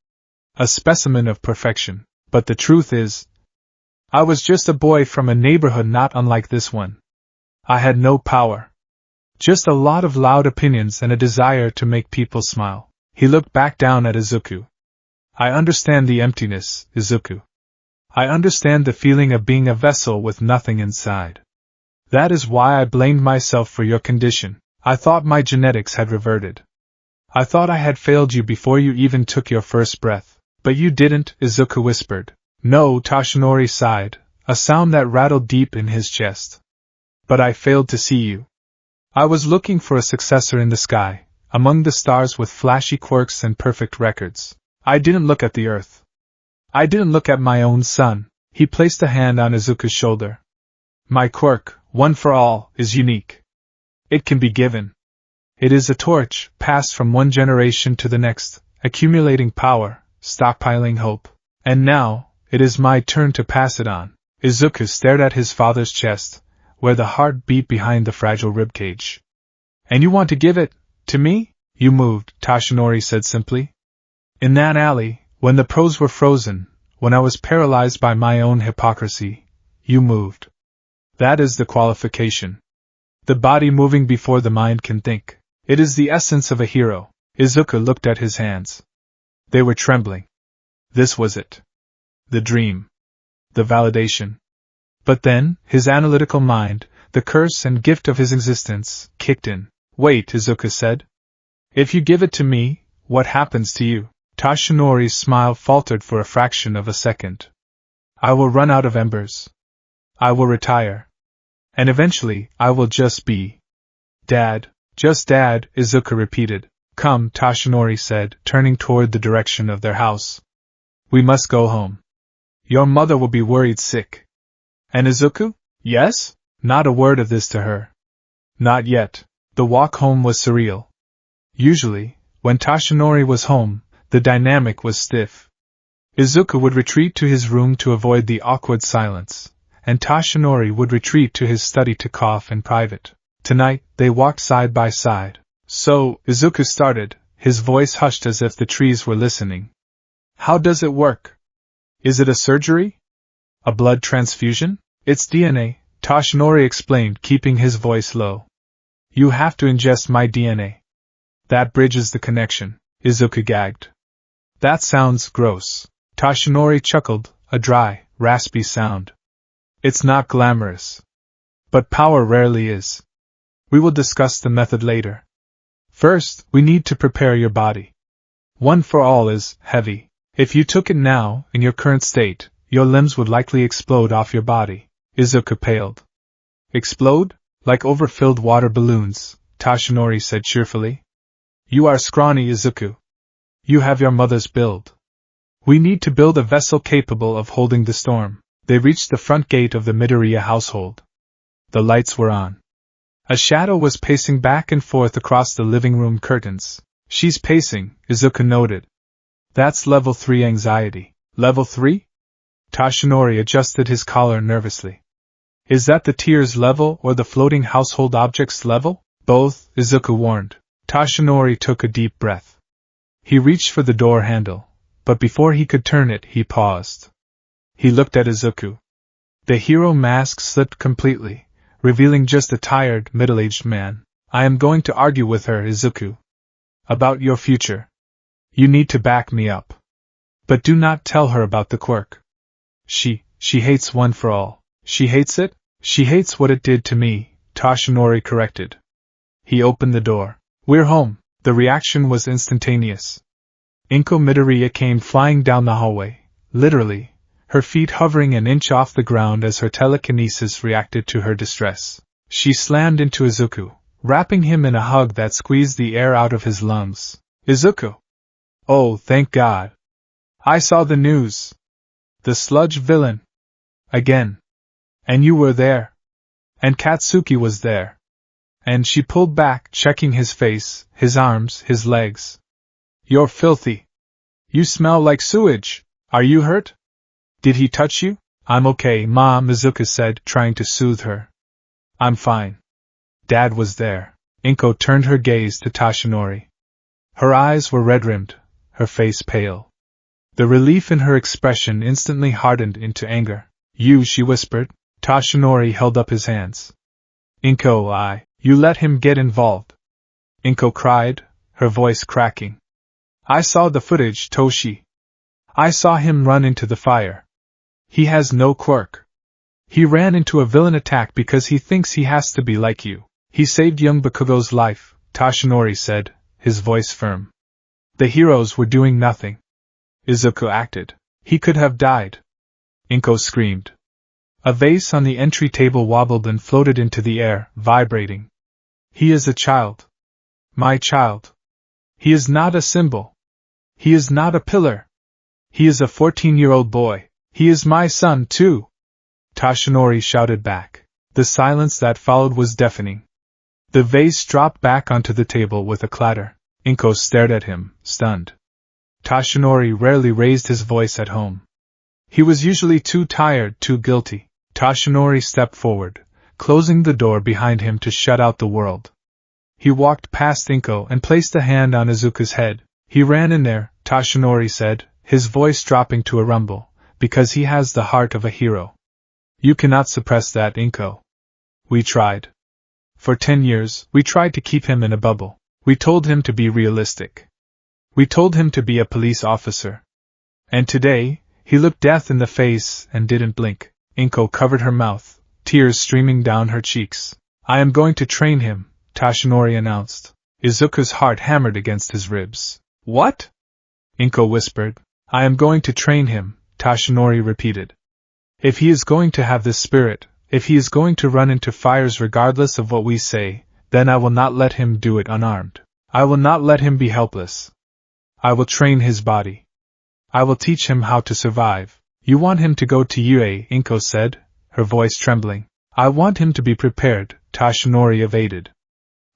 A specimen of perfection. But the truth is, I was just a boy from a neighborhood not unlike this one. I had no power. Just a lot of loud opinions and a desire to make people smile. He looked back down at Izuku. I understand the emptiness, Izuku. I understand the feeling of being a vessel with nothing inside. That is why I blamed myself for your condition. I thought my genetics had reverted. I thought I had failed you before you even took your first breath. But you didn't, Izuku whispered. No, Toshinori sighed, a sound that rattled deep in his chest. But I failed to see you. I was looking for a successor in the sky, among the stars with flashy quirks and perfect records. I didn't look at the earth. I didn't look at my own son. He placed a hand on Izuku's shoulder. My quirk, one for all, is unique. It can be given. It is a torch, passed from one generation to the next, accumulating power, stockpiling hope. And now, it is my turn to pass it on. Izuku stared at his father's chest, where the heart beat behind the fragile ribcage. And you want to give it to me? You moved, Toshinori said simply. In that alley, when the pros were frozen, when I was paralyzed by my own hypocrisy, you moved. That is the qualification. The body moving before the mind can think. It is the essence of a hero. Izuku looked at his hands. They were trembling. This was it. The dream. The validation. But then, his analytical mind, the curse and gift of his existence, kicked in. Wait, Izuku said. If you give it to me, what happens to you? Toshinori's smile faltered for a fraction of a second. I will run out of embers. I will retire. And eventually, I will just be Dad. Just Dad, Izuku repeated. Come, Toshinori said, turning toward the direction of their house. We must go home. Your mother will be worried sick. And Izuku? Yes? Not a word of this to her. Not yet. The walk home was surreal. Usually, when Toshinori was home, the dynamic was stiff. Izuku would retreat to his room to avoid the awkward silence, and Toshinori would retreat to his study to cough in private. Tonight, they walked side by side. So, Izuku started, his voice hushed as if the trees were listening. How does it work? Is it a surgery? A blood transfusion? It's DNA, Toshinori explained, keeping his voice low. You have to ingest my DNA. That bridges the connection, Izuku gagged. That sounds gross. Toshinori chuckled, a dry, raspy sound. It's not glamorous. But power rarely is. We will discuss the method later. First, we need to prepare your body. One for all is heavy. If you took it now, in your current state, your limbs would likely explode off your body. Izuku paled. Explode? Like overfilled water balloons, Toshinori said cheerfully. You are scrawny, Izuku. You have your mother's build. We need to build a vessel capable of holding the storm. They reached the front gate of the Midoriya household. The lights were on. A shadow was pacing back and forth across the living room curtains. She's pacing, Izuku noted. That's level 3 anxiety. Level 3? Toshinori adjusted his collar nervously. Is that the tears level or the floating household objects level? Both, Izuku warned. Toshinori took a deep breath. He reached for the door handle, but before he could turn it, he paused. He looked at Izuku. The hero mask slipped completely, revealing just a tired, middle-aged man. I am going to argue with her, Izuku. About your future. You need to back me up. But do not tell her about the quirk. She hates One for All. She hates it? She hates what it did to me, Toshinori corrected. He opened the door. We're home. The reaction was instantaneous. Inko Midoriya came flying down the hallway, literally, her feet hovering an inch off the ground as her telekinesis reacted to her distress. She slammed into Izuku, wrapping him in a hug that squeezed the air out of his lungs. Izuku! Oh, thank God! I saw the news. The sludge villain. Again. And you were there. And Katsuki was there. And she pulled back, checking his face, his arms, his legs. You're filthy. You smell like sewage. Are you hurt? Did he touch you? I'm okay, Mom, Izuku said, trying to soothe her. I'm fine. Dad was there. Inko turned her gaze to Toshinori. Her eyes were red-rimmed, her face pale. The relief in her expression instantly hardened into anger. You, she whispered. Toshinori held up his hands. Inko, you let him get involved. Inko cried, her voice cracking. I saw the footage, Toshi. I saw him run into the fire. He has no quirk. He ran into a villain attack because he thinks he has to be like you. He saved young Bakugo's life, Toshinori said, his voice firm. The heroes were doing nothing. Izuku acted. He could have died. Inko screamed. A vase on the entry table wobbled and floated into the air, vibrating. He is a child. My child. He is not a symbol. He is not a pillar. He is a 14-year-old boy. He is my son, too. Toshinori shouted back. The silence that followed was deafening. The vase dropped back onto the table with a clatter. Inko stared at him, stunned. Toshinori rarely raised his voice at home. He was usually too tired, too guilty. Toshinori stepped forward, closing the door behind him to shut out the world. He walked past Inko and placed a hand on Izuku's head. He ran in there, Toshinori said, his voice dropping to a rumble, because he has the heart of a hero. You cannot suppress that, Inko. We tried. For 10 years, we tried to keep him in a bubble. We told him to be realistic. We told him to be a police officer. And today, he looked death in the face and didn't blink. Inko covered her mouth, tears streaming down her cheeks. I am going to train him, Toshinori announced. Izuku's heart hammered against his ribs. What? Inko whispered. I am going to train him, Toshinori repeated. If he is going to have this spirit, if he is going to run into fires regardless of what we say, then I will not let him do it unarmed. I will not let him be helpless. I will train his body. I will teach him how to survive. You want him to go to UA, Inko said, her voice trembling. I want him to be prepared, Toshinori evaded.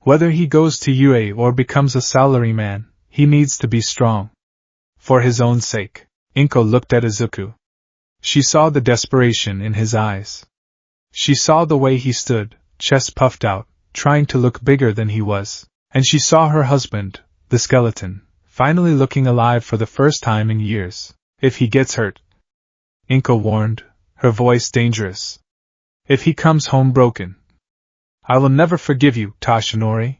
Whether he goes to UA or becomes a salaryman, he needs to be strong. For his own sake. Inko looked at Izuku. She saw the desperation in his eyes. She saw the way he stood, chest puffed out, trying to look bigger than he was. And she saw her husband, the skeleton, finally looking alive for the first time in years. If he gets hurt, Inko warned, her voice dangerous. If he comes home broken, I will never forgive you, Toshinori.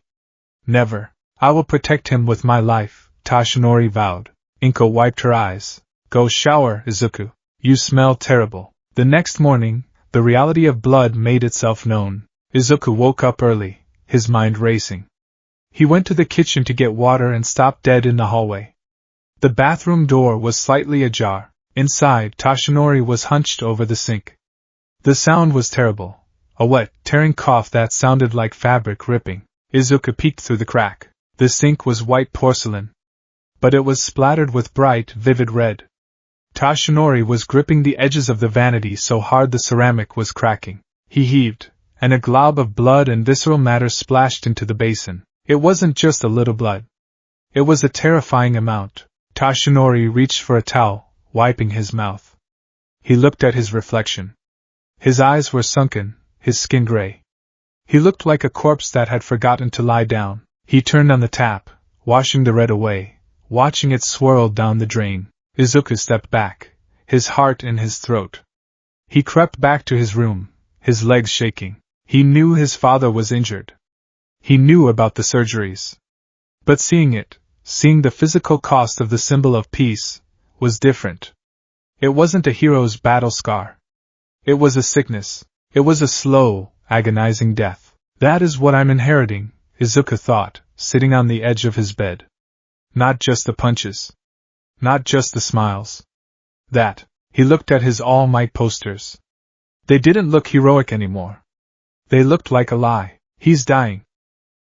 Never. I will protect him with my life, Toshinori vowed. Inko wiped her eyes. Go shower, Izuku. You smell terrible. The next morning, the reality of blood made itself known. Izuku woke up early, his mind racing. He went to the kitchen to get water and stopped dead in the hallway. The bathroom door was slightly ajar. Inside, Toshinori was hunched over the sink. The sound was terrible. A wet, tearing cough that sounded like fabric ripping. Izuku peeked through the crack. The sink was white porcelain, but it was splattered with bright, vivid red. Toshinori was gripping the edges of the vanity so hard the ceramic was cracking. He heaved, and a glob of blood and visceral matter splashed into the basin. It wasn't just a little blood. It was a terrifying amount. Toshinori reached for a towel, wiping his mouth. He looked at his reflection. His eyes were sunken, his skin gray. He looked like a corpse that had forgotten to lie down. He turned on the tap, washing the red away, watching it swirl down the drain. Izuku stepped back, his heart in his throat. He crept back to his room, his legs shaking. He knew his father was injured. He knew about the surgeries. But seeing the physical cost of the symbol of peace, was different. It wasn't a hero's battle scar. It was a sickness. It was a slow, agonizing death. That is what I'm inheriting, Izuku thought, sitting on the edge of his bed. Not just the punches. Not just the smiles. He looked at his All Might posters. They didn't look heroic anymore. They looked like a lie. He's dying.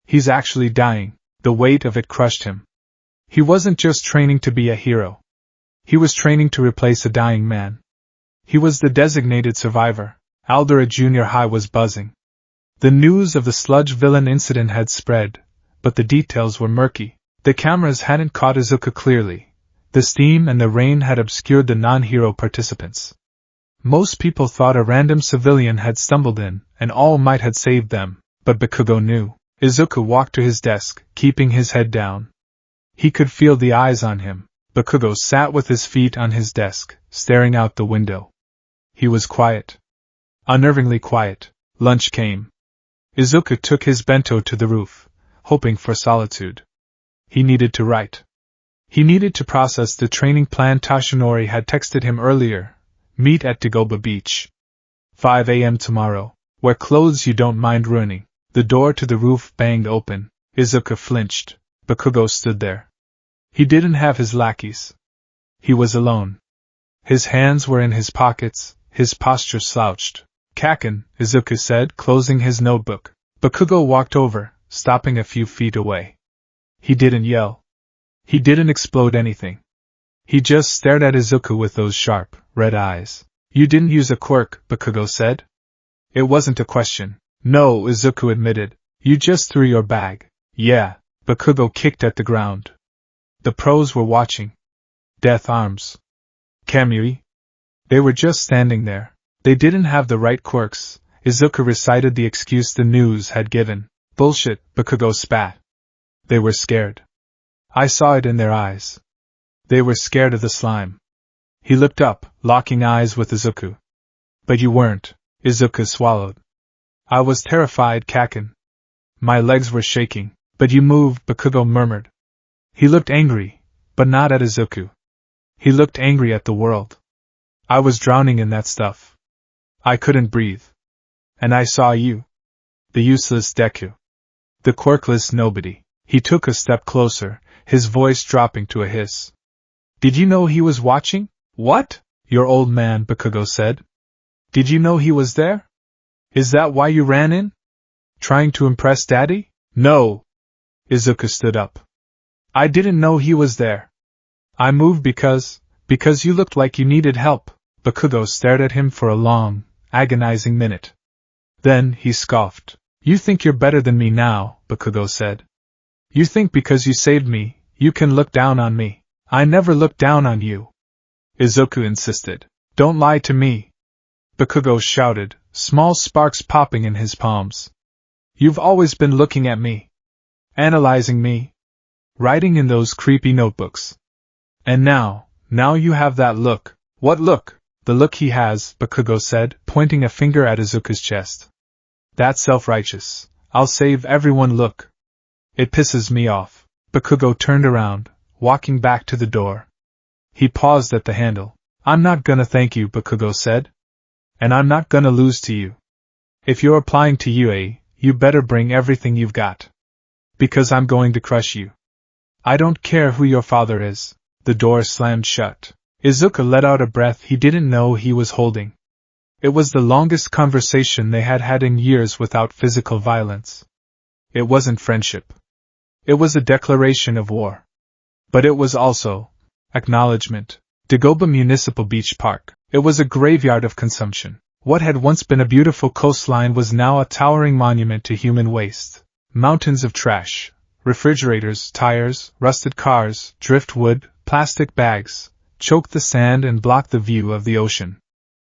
He's actually dying. The weight of it crushed him. He wasn't just training to be a hero. He was training to replace a dying man. He was the designated survivor. Aldera Junior High was buzzing. The news of the sludge villain incident had spread, but the details were murky. The cameras hadn't caught Izuku clearly. The steam and the rain had obscured the non-hero participants. Most people thought a random civilian had stumbled in, and All Might had saved them, but Bakugo knew. Izuku walked to his desk, keeping his head down. He could feel the eyes on him. Bakugo sat with his feet on his desk, staring out the window. He was quiet. Unnervingly quiet. Lunch came. Izuku took his bento to the roof, hoping for solitude. He needed to write. He needed to process the training plan Toshinori had texted him earlier. Meet at Dagoba Beach. 5 a.m. tomorrow. Wear clothes you don't mind ruining. The door to the roof banged open. Izuku flinched. Bakugo stood there. He didn't have his lackeys. He was alone. His hands were in his pockets, his posture slouched. Kaken, Izuku said, closing his notebook. Bakugo walked over, stopping a few feet away. He didn't yell. He didn't explode anything. He just stared at Izuku with those sharp, red eyes. You didn't use a quirk, Bakugo said. It wasn't a question. No, Izuku admitted. You just threw your bag. Yeah. Bakugo kicked at the ground. The pros were watching. Death arms. Kamui. They were just standing there. They didn't have the right quirks. Izuku recited the excuse the news had given. Bullshit, Bakugo spat. They were scared. I saw it in their eyes. They were scared of the slime. He looked up, locking eyes with Izuku. But you weren't. Izuku swallowed. I was terrified, Kaken. My legs were shaking. But you moved, Bakugo murmured. He looked angry, but not at Izuku. He looked angry at the world. I was drowning in that stuff. I couldn't breathe. And I saw you. The useless Deku. The quirkless nobody. He took a step closer, his voice dropping to a hiss. Did you know he was watching? What? Your old man, Bakugo said. Did you know he was there? Is that why you ran in? Trying to impress Daddy? No. Izuku stood up. I didn't know he was there. I moved because you looked like you needed help. Bakugo stared at him for a long, agonizing minute. Then he scoffed. You think you're better than me now, Bakugo said. You think because you saved me, you can look down on me. I never looked down on you. Izuku insisted. Don't lie to me. Bakugo shouted, small sparks popping in his palms. You've always been looking at me. Analyzing me. Writing in those creepy notebooks. And now you have that look. What look? The look he has, Bakugo said, pointing a finger at Izuku's chest. That self-righteous, I'll save everyone look. It pisses me off. Bakugo turned around, walking back to the door. He paused at the handle. I'm not gonna thank you, Bakugo said. And I'm not gonna lose to you. If you're applying to UA, you better bring everything you've got. Because I'm going to crush you. I don't care who your father is. The door slammed shut. Izuku let out a breath he didn't know he was holding. It was the longest conversation they had had in years without physical violence. It wasn't friendship. It was a declaration of war. But it was also acknowledgement. Dagoba Municipal Beach Park. It was a graveyard of consumption. What had once been a beautiful coastline was now a towering monument to human waste. Mountains of trash, refrigerators, tires, rusted cars, driftwood, plastic bags, choked the sand and blocked the view of the ocean.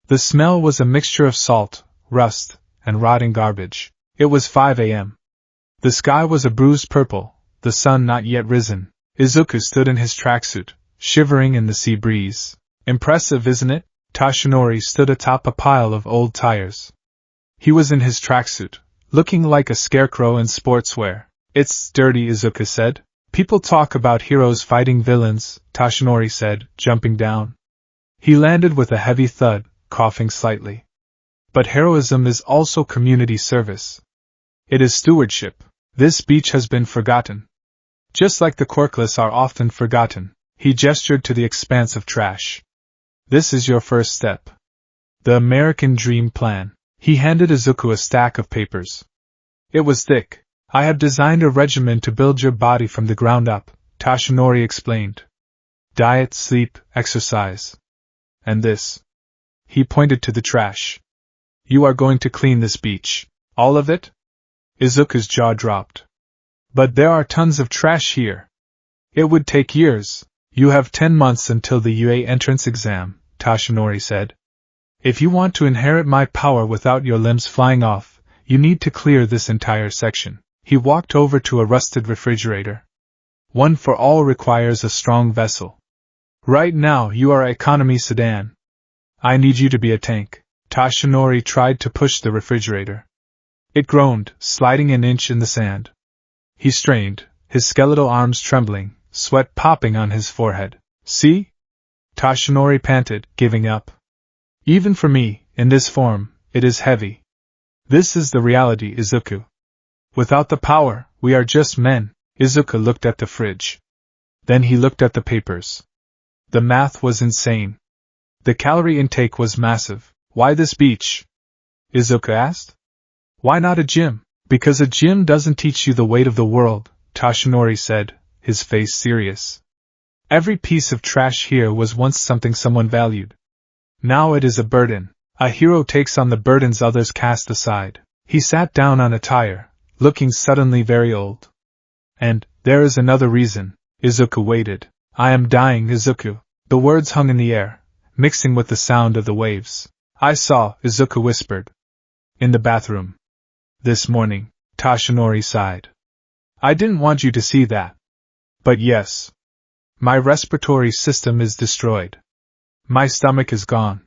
The smell was a mixture of salt, rust, and rotting garbage. It was 5 a.m. The sky was a bruised purple, the sun not yet risen. Izuku stood in his tracksuit, shivering in the sea breeze. Impressive, isn't it? Toshinori stood atop a pile of old tires. He was in his tracksuit, looking like a scarecrow in sportswear. It's dirty, Izuku said. People talk about heroes fighting villains, Toshinori said, jumping down. He landed with a heavy thud, coughing slightly. But heroism is also community service. It is stewardship. This beach has been forgotten. Just like the quirkless are often forgotten. He gestured to the expanse of trash. This is your first step. The American Dream Plan. He handed Izuku a stack of papers. It was thick. I have designed a regimen to build your body from the ground up, Toshinori explained. Diet, sleep, exercise. And this. He pointed to the trash. You are going to clean this beach. All of it? Izuku's jaw dropped. But there are tons of trash here. It would take years. You have 10 months until the UA entrance exam, Toshinori said. If you want to inherit my power without your limbs flying off, you need to clear this entire section. He walked over to a rusted refrigerator. One for all requires a strong vessel. Right now you are an economy sedan. I need you to be a tank. Toshinori tried to push the refrigerator. It groaned, sliding an inch in the sand. He strained, his skeletal arms trembling, sweat popping on his forehead. See? Toshinori panted, giving up. Even for me, in this form, it is heavy. This is the reality, Izuku. Without the power, we are just men. Izuku looked at the fridge. Then he looked at the papers. The math was insane. The calorie intake was massive. Why this beach? Izuku asked. Why not a gym? Because a gym doesn't teach you the weight of the world, Toshinori said, his face serious. Every piece of trash here was once something someone valued. Now it is a burden. A hero takes on the burdens others cast aside. He sat down on a tire, looking suddenly very old. And, there is another reason. Izuku waited. I am dying, Izuku. The words hung in the air, mixing with the sound of the waves. I saw, Izuku whispered. In the bathroom. This morning, Toshinori sighed. I didn't want you to see that. But yes. My respiratory system is destroyed. My stomach is gone.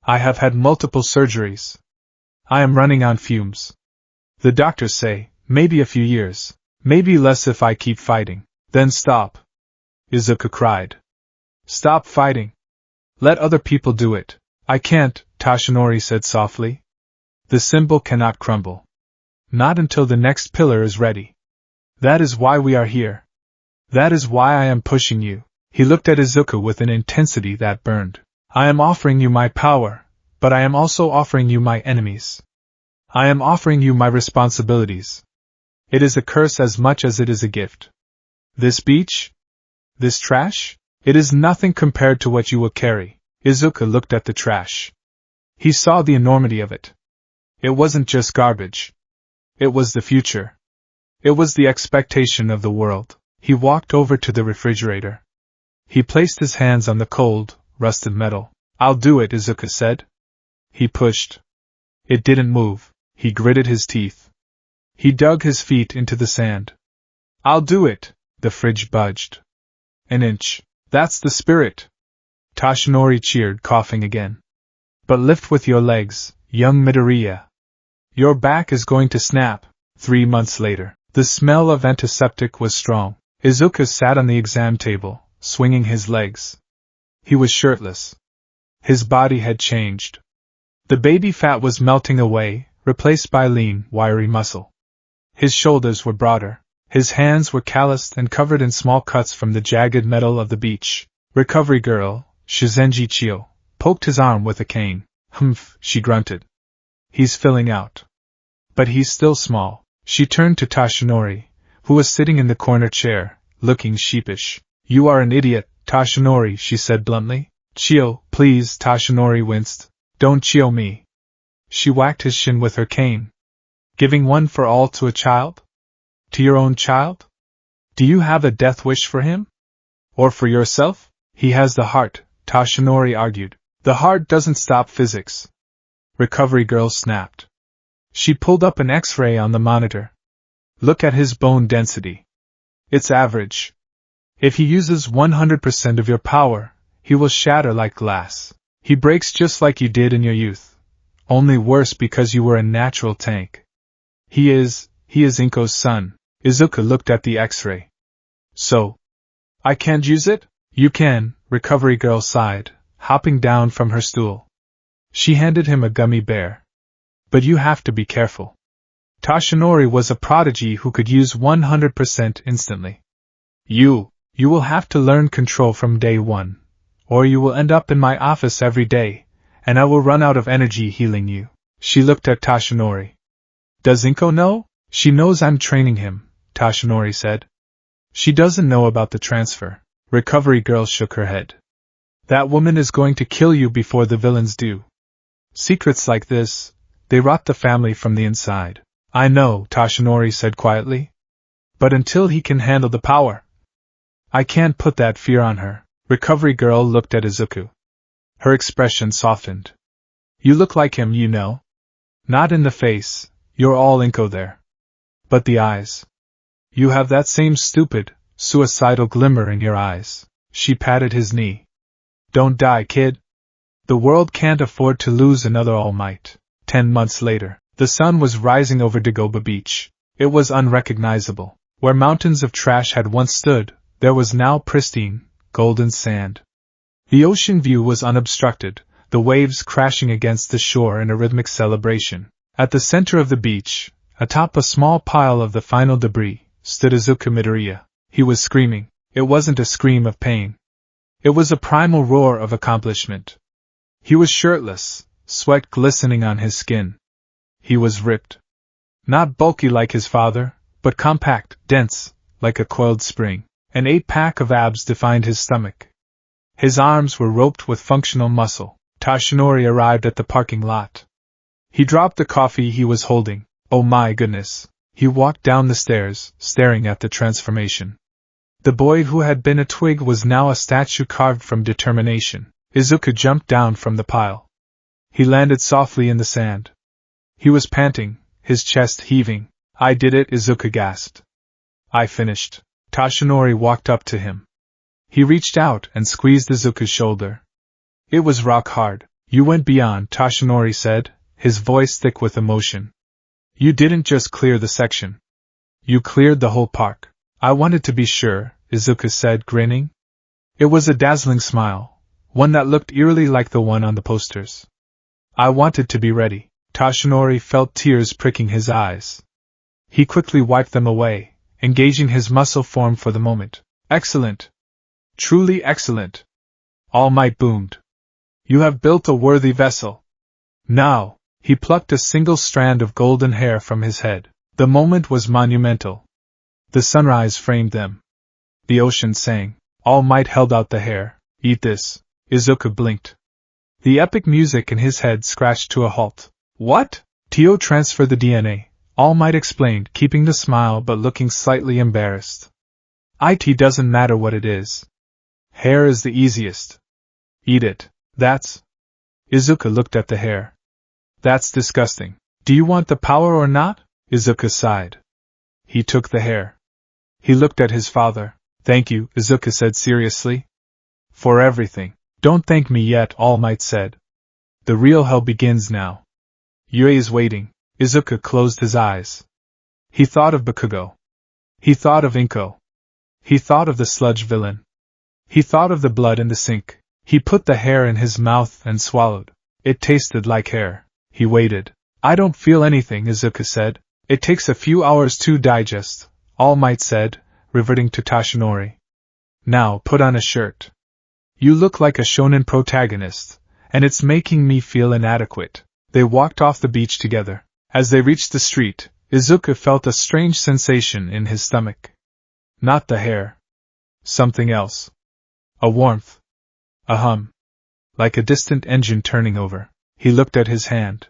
I have had multiple surgeries. I am running on fumes. The doctors say, maybe a few years, maybe less if I keep fighting. Then stop. Izuku cried. Stop fighting. Let other people do it. I can't, Toshinori said softly. The symbol cannot crumble. Not until the next pillar is ready. That is why we are here. That is why I am pushing you. He looked at Izuku with an intensity that burned. I am offering you my power, but I am also offering you my enemies. I am offering you my responsibilities. It is a curse as much as it is a gift. This beach? This trash? It is nothing compared to what you will carry. Izuku looked at the trash. He saw the enormity of it. It wasn't just garbage. It was the future. It was the expectation of the world. He walked over to the refrigerator. He placed his hands on the cold, rusted metal. I'll do it, Izuku said. He pushed. It didn't move. He gritted his teeth. He dug his feet into the sand. I'll do it. The fridge budged. An inch. That's the spirit. Toshinori cheered, coughing again. But lift with your legs, young Midoriya. Your back is going to snap. 3 months later. The smell of antiseptic was strong. Izuku sat on the exam table, swinging his legs. He was shirtless. His body had changed. The baby fat was melting away, replaced by lean, wiry muscle. His shoulders were broader. His hands were calloused and covered in small cuts from the jagged metal of the beach. Recovery girl, Shizenji Chio poked his arm with a cane. Humph, she grunted. He's filling out. But he's still small. She turned to Tashinori, who was sitting in the corner chair, looking sheepish. You are an idiot, Tashinori, she said bluntly. Chio, please, Tashinori winced. Don't Chio me. She whacked his shin with her cane. Giving one for all to a child? To your own child? Do you have a death wish for him? Or for yourself? He has the heart, Tashinori argued. The heart doesn't stop physics. Recovery girl snapped. She pulled up an X-ray on the monitor. Look at his bone density. It's average. If he uses 100% of your power, he will shatter like glass. He breaks just like you did in your youth. Only worse because you were a natural tank. He is Inko's son. Izuku looked at the X-ray. So, I can't use it? You can, recovery girl sighed, hopping down from her stool. She handed him a gummy bear. But you have to be careful. Tashinori was a prodigy who could use 100% instantly. You will have to learn control from day one, or you will end up in my office every day, and I will run out of energy healing you. She looked at Tashinori. Does Inko know? She knows I'm training him, Tashinori said. She doesn't know about the transfer. Recovery girl shook her head. That woman is going to kill you before the villains do. Secrets like this, they rot the family from the inside. I know, Tashinori said quietly. But until he can handle the power, I can't put that fear on her. Recovery girl looked at Izuku. Her expression softened. You look like him, you know. Not in the face, you're all Inko there. But the eyes. You have that same stupid, suicidal glimmer in your eyes. She patted his knee. Don't die, kid. The world can't afford to lose another All Might. 10 months later, the sun was rising over Dagoba Beach. It was unrecognizable. Where mountains of trash had once stood, there was now pristine, golden sand. The ocean view was unobstructed, the waves crashing against the shore in a rhythmic celebration. At the center of the beach, atop a small pile of the final debris, stood Izuku Midoriya. He was screaming. It wasn't a scream of pain. It was a primal roar of accomplishment. He was shirtless, sweat glistening on his skin. He was ripped. Not bulky like his father, but compact, dense, like a coiled spring. An 8-pack of abs defined his stomach. His arms were roped with functional muscle. Tashinori arrived at the parking lot. He dropped the coffee he was holding. Oh my goodness. He walked down the stairs, staring at the transformation. The boy who had been a twig was now a statue carved from determination. Izuku jumped down from the pile. He landed softly in the sand. He was panting, his chest heaving. I did it, Izuku gasped. I finished. Tashinori walked up to him. He reached out and squeezed Izuku's shoulder. It was rock hard. You went beyond, Tashinori said, his voice thick with emotion. You didn't just clear the section. You cleared the whole park. I wanted to be sure, Izuku said, grinning. It was a dazzling smile, one that looked eerily like the one on the posters. I wanted to be ready. Tashinori felt tears pricking his eyes. He quickly wiped them away, engaging his muscle form for the moment. Excellent. Truly excellent. All Might boomed. You have built a worthy vessel. Now, he plucked a single strand of golden hair from his head. The moment was monumental. The sunrise framed them. The ocean sang. All Might held out the hair. Eat this. Izuku blinked. The epic music in his head scratched to a halt. What? Tio transferred the DNA, All Might explained, keeping the smile but looking slightly embarrassed. It doesn't matter what it is. Hair is the easiest. Eat it. That's... Izuku looked at the hair. That's disgusting. Do you want the power or not? Izuku sighed. He took the hair. He looked at his father. Thank you, Izuku said seriously. For everything. Don't thank me yet, All Might said. The real hell begins now. Yue is waiting. Izuku closed his eyes. He thought of Bakugo. He thought of Inko. He thought of the sludge villain. He thought of the blood in the sink. He put the hair in his mouth and swallowed. It tasted like hair. He waited. I don't feel anything, Izuku said. It takes a few hours to digest, All Might said, reverting to Tashinori. Now put on a shirt. You look like a shonen protagonist, and it's making me feel inadequate. They walked off the beach together. As they reached the street, Izuku felt a strange sensation in his stomach. Not the hair. Something else. A warmth. A hum. Like a distant engine turning over. He looked at his hand.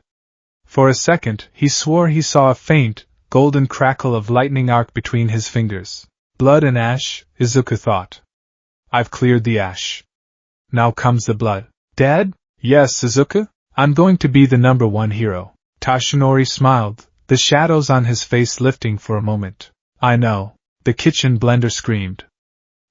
For a second, he swore he saw a faint, golden crackle of lightning arc between his fingers. Blood and ash, Izuku thought. I've cleared the ash. Now comes the blood. Dad? Yes, Izuku? I'm going to be the #1 hero. Toshinori smiled, the shadows on his face lifting for a moment. I know. The kitchen blender screamed.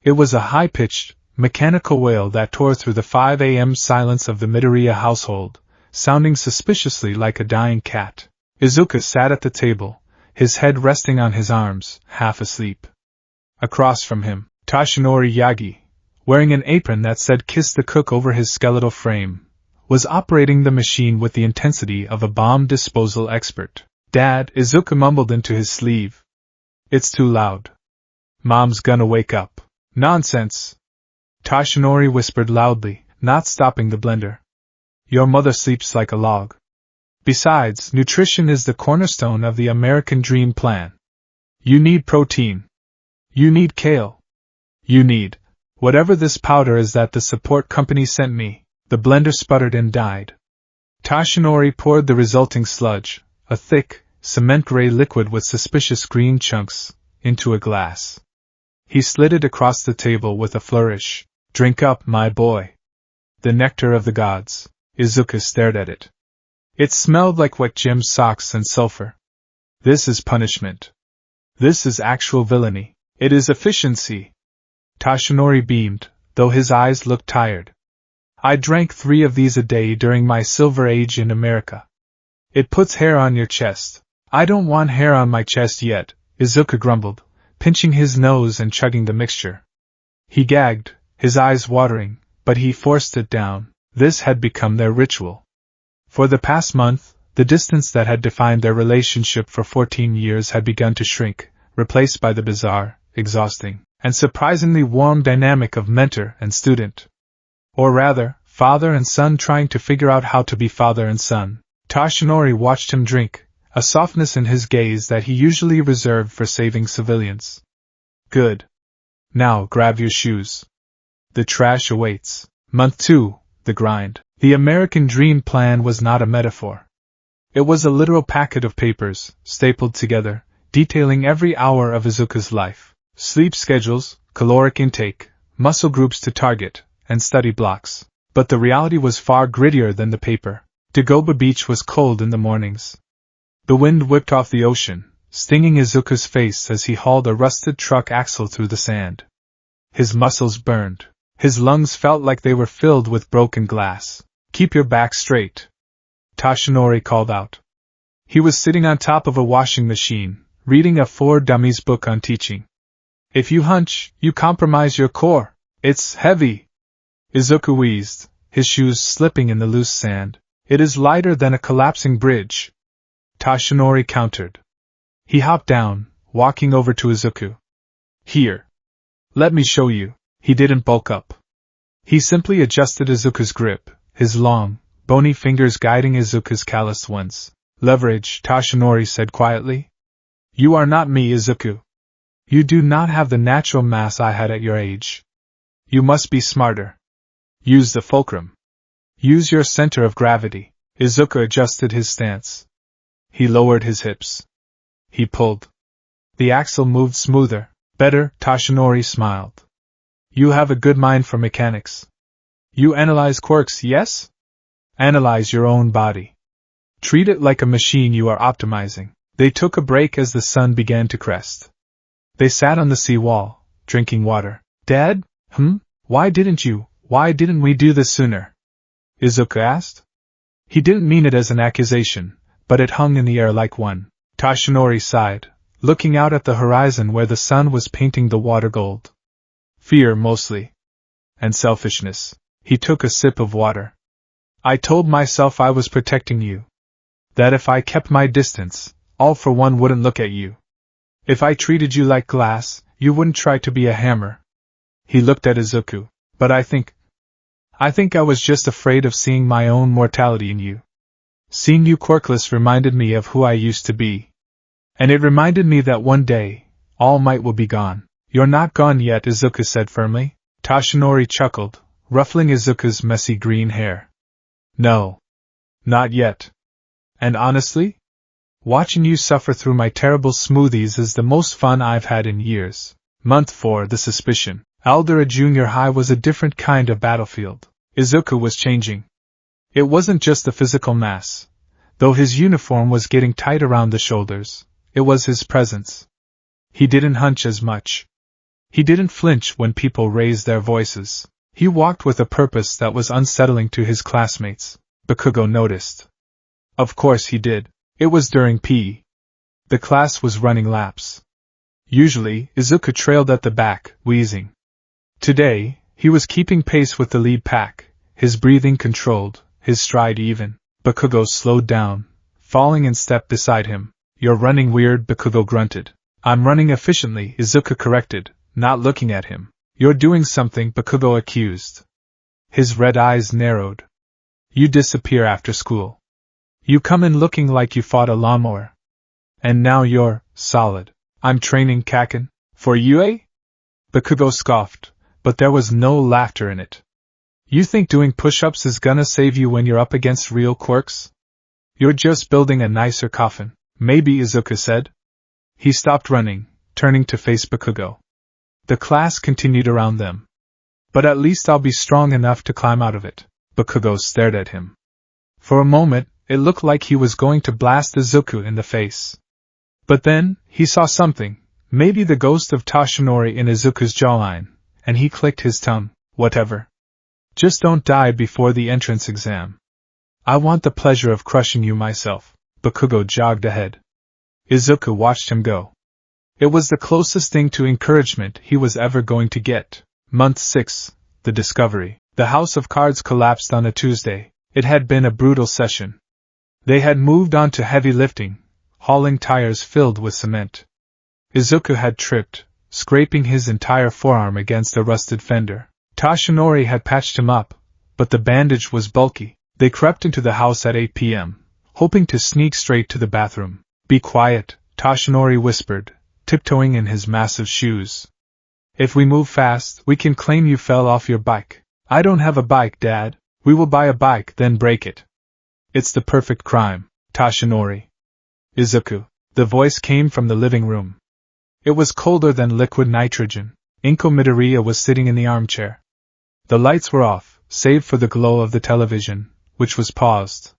It was a high-pitched, mechanical wail that tore through the 5 a.m. silence of the Midoriya household, sounding suspiciously like a dying cat. Izuku sat at the table, his head resting on his arms, half asleep. Across from him, Toshinori Yagi, wearing an apron that said "Kiss the Cook" over his skeletal frame, was operating the machine with the intensity of a bomb disposal expert. Dad, Izuku mumbled into his sleeve. It's too loud. Mom's gonna wake up. Nonsense. Toshinori whispered loudly, not stopping the blender. Your mother sleeps like a log. Besides, nutrition is the cornerstone of the American Dream Plan. You need protein. You need kale. You need whatever this powder is that the support company sent me. The blender sputtered and died. Toshinori poured the resulting sludge, a thick, cement-gray liquid with suspicious green chunks, into a glass. He slid it across the table with a flourish. Drink up, my boy. The nectar of the gods. Izuku stared at it. It smelled like wet gym socks and sulfur. This is punishment. This is actual villainy. It is efficiency. Toshinori beamed, though his eyes looked tired. I drank 3 of these a day during my Silver Age in America. It puts hair on your chest. I don't want hair on my chest yet, Izuku grumbled, pinching his nose and chugging the mixture. He gagged, his eyes watering, but he forced it down. This had become their ritual. For the past month, the distance that had defined their relationship for 14 years had begun to shrink, replaced by the bizarre, exhausting, and surprisingly warm dynamic of mentor and student. Or rather, father and son trying to figure out how to be father and son. Toshinori watched him drink, a softness in his gaze that he usually reserved for saving civilians. Good. Now grab your shoes. The trash awaits. Month 2, the grind. The American Dream Plan was not a metaphor. It was a literal packet of papers, stapled together, detailing every hour of Izuku's life. Sleep schedules, caloric intake, muscle groups to target, and study blocks. But the reality was far grittier than the paper. Dagoba Beach was cold in the mornings. The wind whipped off the ocean, stinging Izuku's face as he hauled a rusted truck axle through the sand. His muscles burned. His lungs felt like they were filled with broken glass. Keep your back straight, Toshinori called out. He was sitting on top of a washing machine, reading a 4 Dummies book on teaching. If you hunch, you compromise your core. It's heavy. Izuku wheezed, his shoes slipping in the loose sand. It is lighter than a collapsing bridge. Toshinori countered. He hopped down, walking over to Izuku. Here. Let me show you. He didn't bulk up. He simply adjusted Izuku's grip, his long, bony fingers guiding Izuku's calloused ones. Leverage, Toshinori said quietly. You are not me, Izuku. You do not have the natural mass I had at your age. You must be smarter. Use the fulcrum. Use your center of gravity. Izuku adjusted his stance. He lowered his hips. He pulled. The axle moved smoother. Better, Toshinori smiled. You have a good mind for mechanics. You analyze quirks, yes? Analyze your own body. Treat it like a machine you are optimizing. They took a break as the sun began to crest. They sat on the seawall, drinking water. Dad? Why didn't we do this sooner? Izuku asked. He didn't mean it as an accusation, but it hung in the air like one. Toshinori sighed, looking out at the horizon where the sun was painting the water gold. Fear mostly. And selfishness. He took a sip of water. I told myself I was protecting you. That if I kept my distance, All for One wouldn't look at you. If I treated you like glass, you wouldn't try to be a hammer. He looked at Izuku. But I think I think I was just afraid of seeing my own mortality in you. Seeing you quirkless reminded me of who I used to be. And it reminded me that one day, All Might will be gone. You're not gone yet, Izuku said firmly. Toshinori chuckled, ruffling Izuku's messy green hair. No. Not yet. And honestly? Watching you suffer through my terrible smoothies is the most fun I've had in years. Month 4, The Suspicion. Aldera Junior High was a different kind of battlefield. Izuku was changing. It wasn't just the physical mass. Though his uniform was getting tight around the shoulders, it was his presence. He didn't hunch as much. He didn't flinch when people raised their voices. He walked with a purpose that was unsettling to his classmates. Bakugo noticed. Of course he did. It was during PE. The class was running laps. Usually, Izuku trailed at the back, wheezing. Today, he was keeping pace with the lead pack, his breathing controlled, his stride even. Bakugo slowed down, falling in step beside him. You're running weird, Bakugo grunted. I'm running efficiently, Izuku corrected, not looking at him. You're doing something, Bakugo accused. His red eyes narrowed. You disappear after school. You come in looking like you fought a lawnmower. And now you're solid. I'm training Kaken. For you, eh? Bakugo scoffed, but there was no laughter in it. You think doing push-ups is gonna save you when you're up against real quirks? You're just building a nicer coffin, maybe, Izuku said. He stopped running, turning to face Bakugo. The class continued around them. But at least I'll be strong enough to climb out of it. Bakugo stared at him. For a moment, it looked like he was going to blast Izuku in the face. But then, he saw something, maybe the ghost of Toshinori in Izuku's jawline, and he clicked his tongue. Whatever. Just don't die before the entrance exam. I want the pleasure of crushing you myself. Bakugo jogged ahead. Izuku watched him go. It was the closest thing to encouragement he was ever going to get. Month 6, The Discovery. The House of Cards collapsed on a Tuesday. It had been a brutal session. They had moved on to heavy lifting, hauling tires filled with cement. Izuku had tripped, scraping his entire forearm against a rusted fender. Toshinori had patched him up, but the bandage was bulky. They crept into the house at 8 p.m., hoping to sneak straight to the bathroom. Be quiet, Toshinori whispered, tiptoeing in his massive shoes. If we move fast, we can claim you fell off your bike. I don't have a bike, Dad. We will buy a bike, then break it. It's the perfect crime, Toshinori. Izuku. The voice came from the living room. It was colder than liquid nitrogen. Inko Midoriya was sitting in the armchair. The lights were off, save for the glow of the television, which was paused.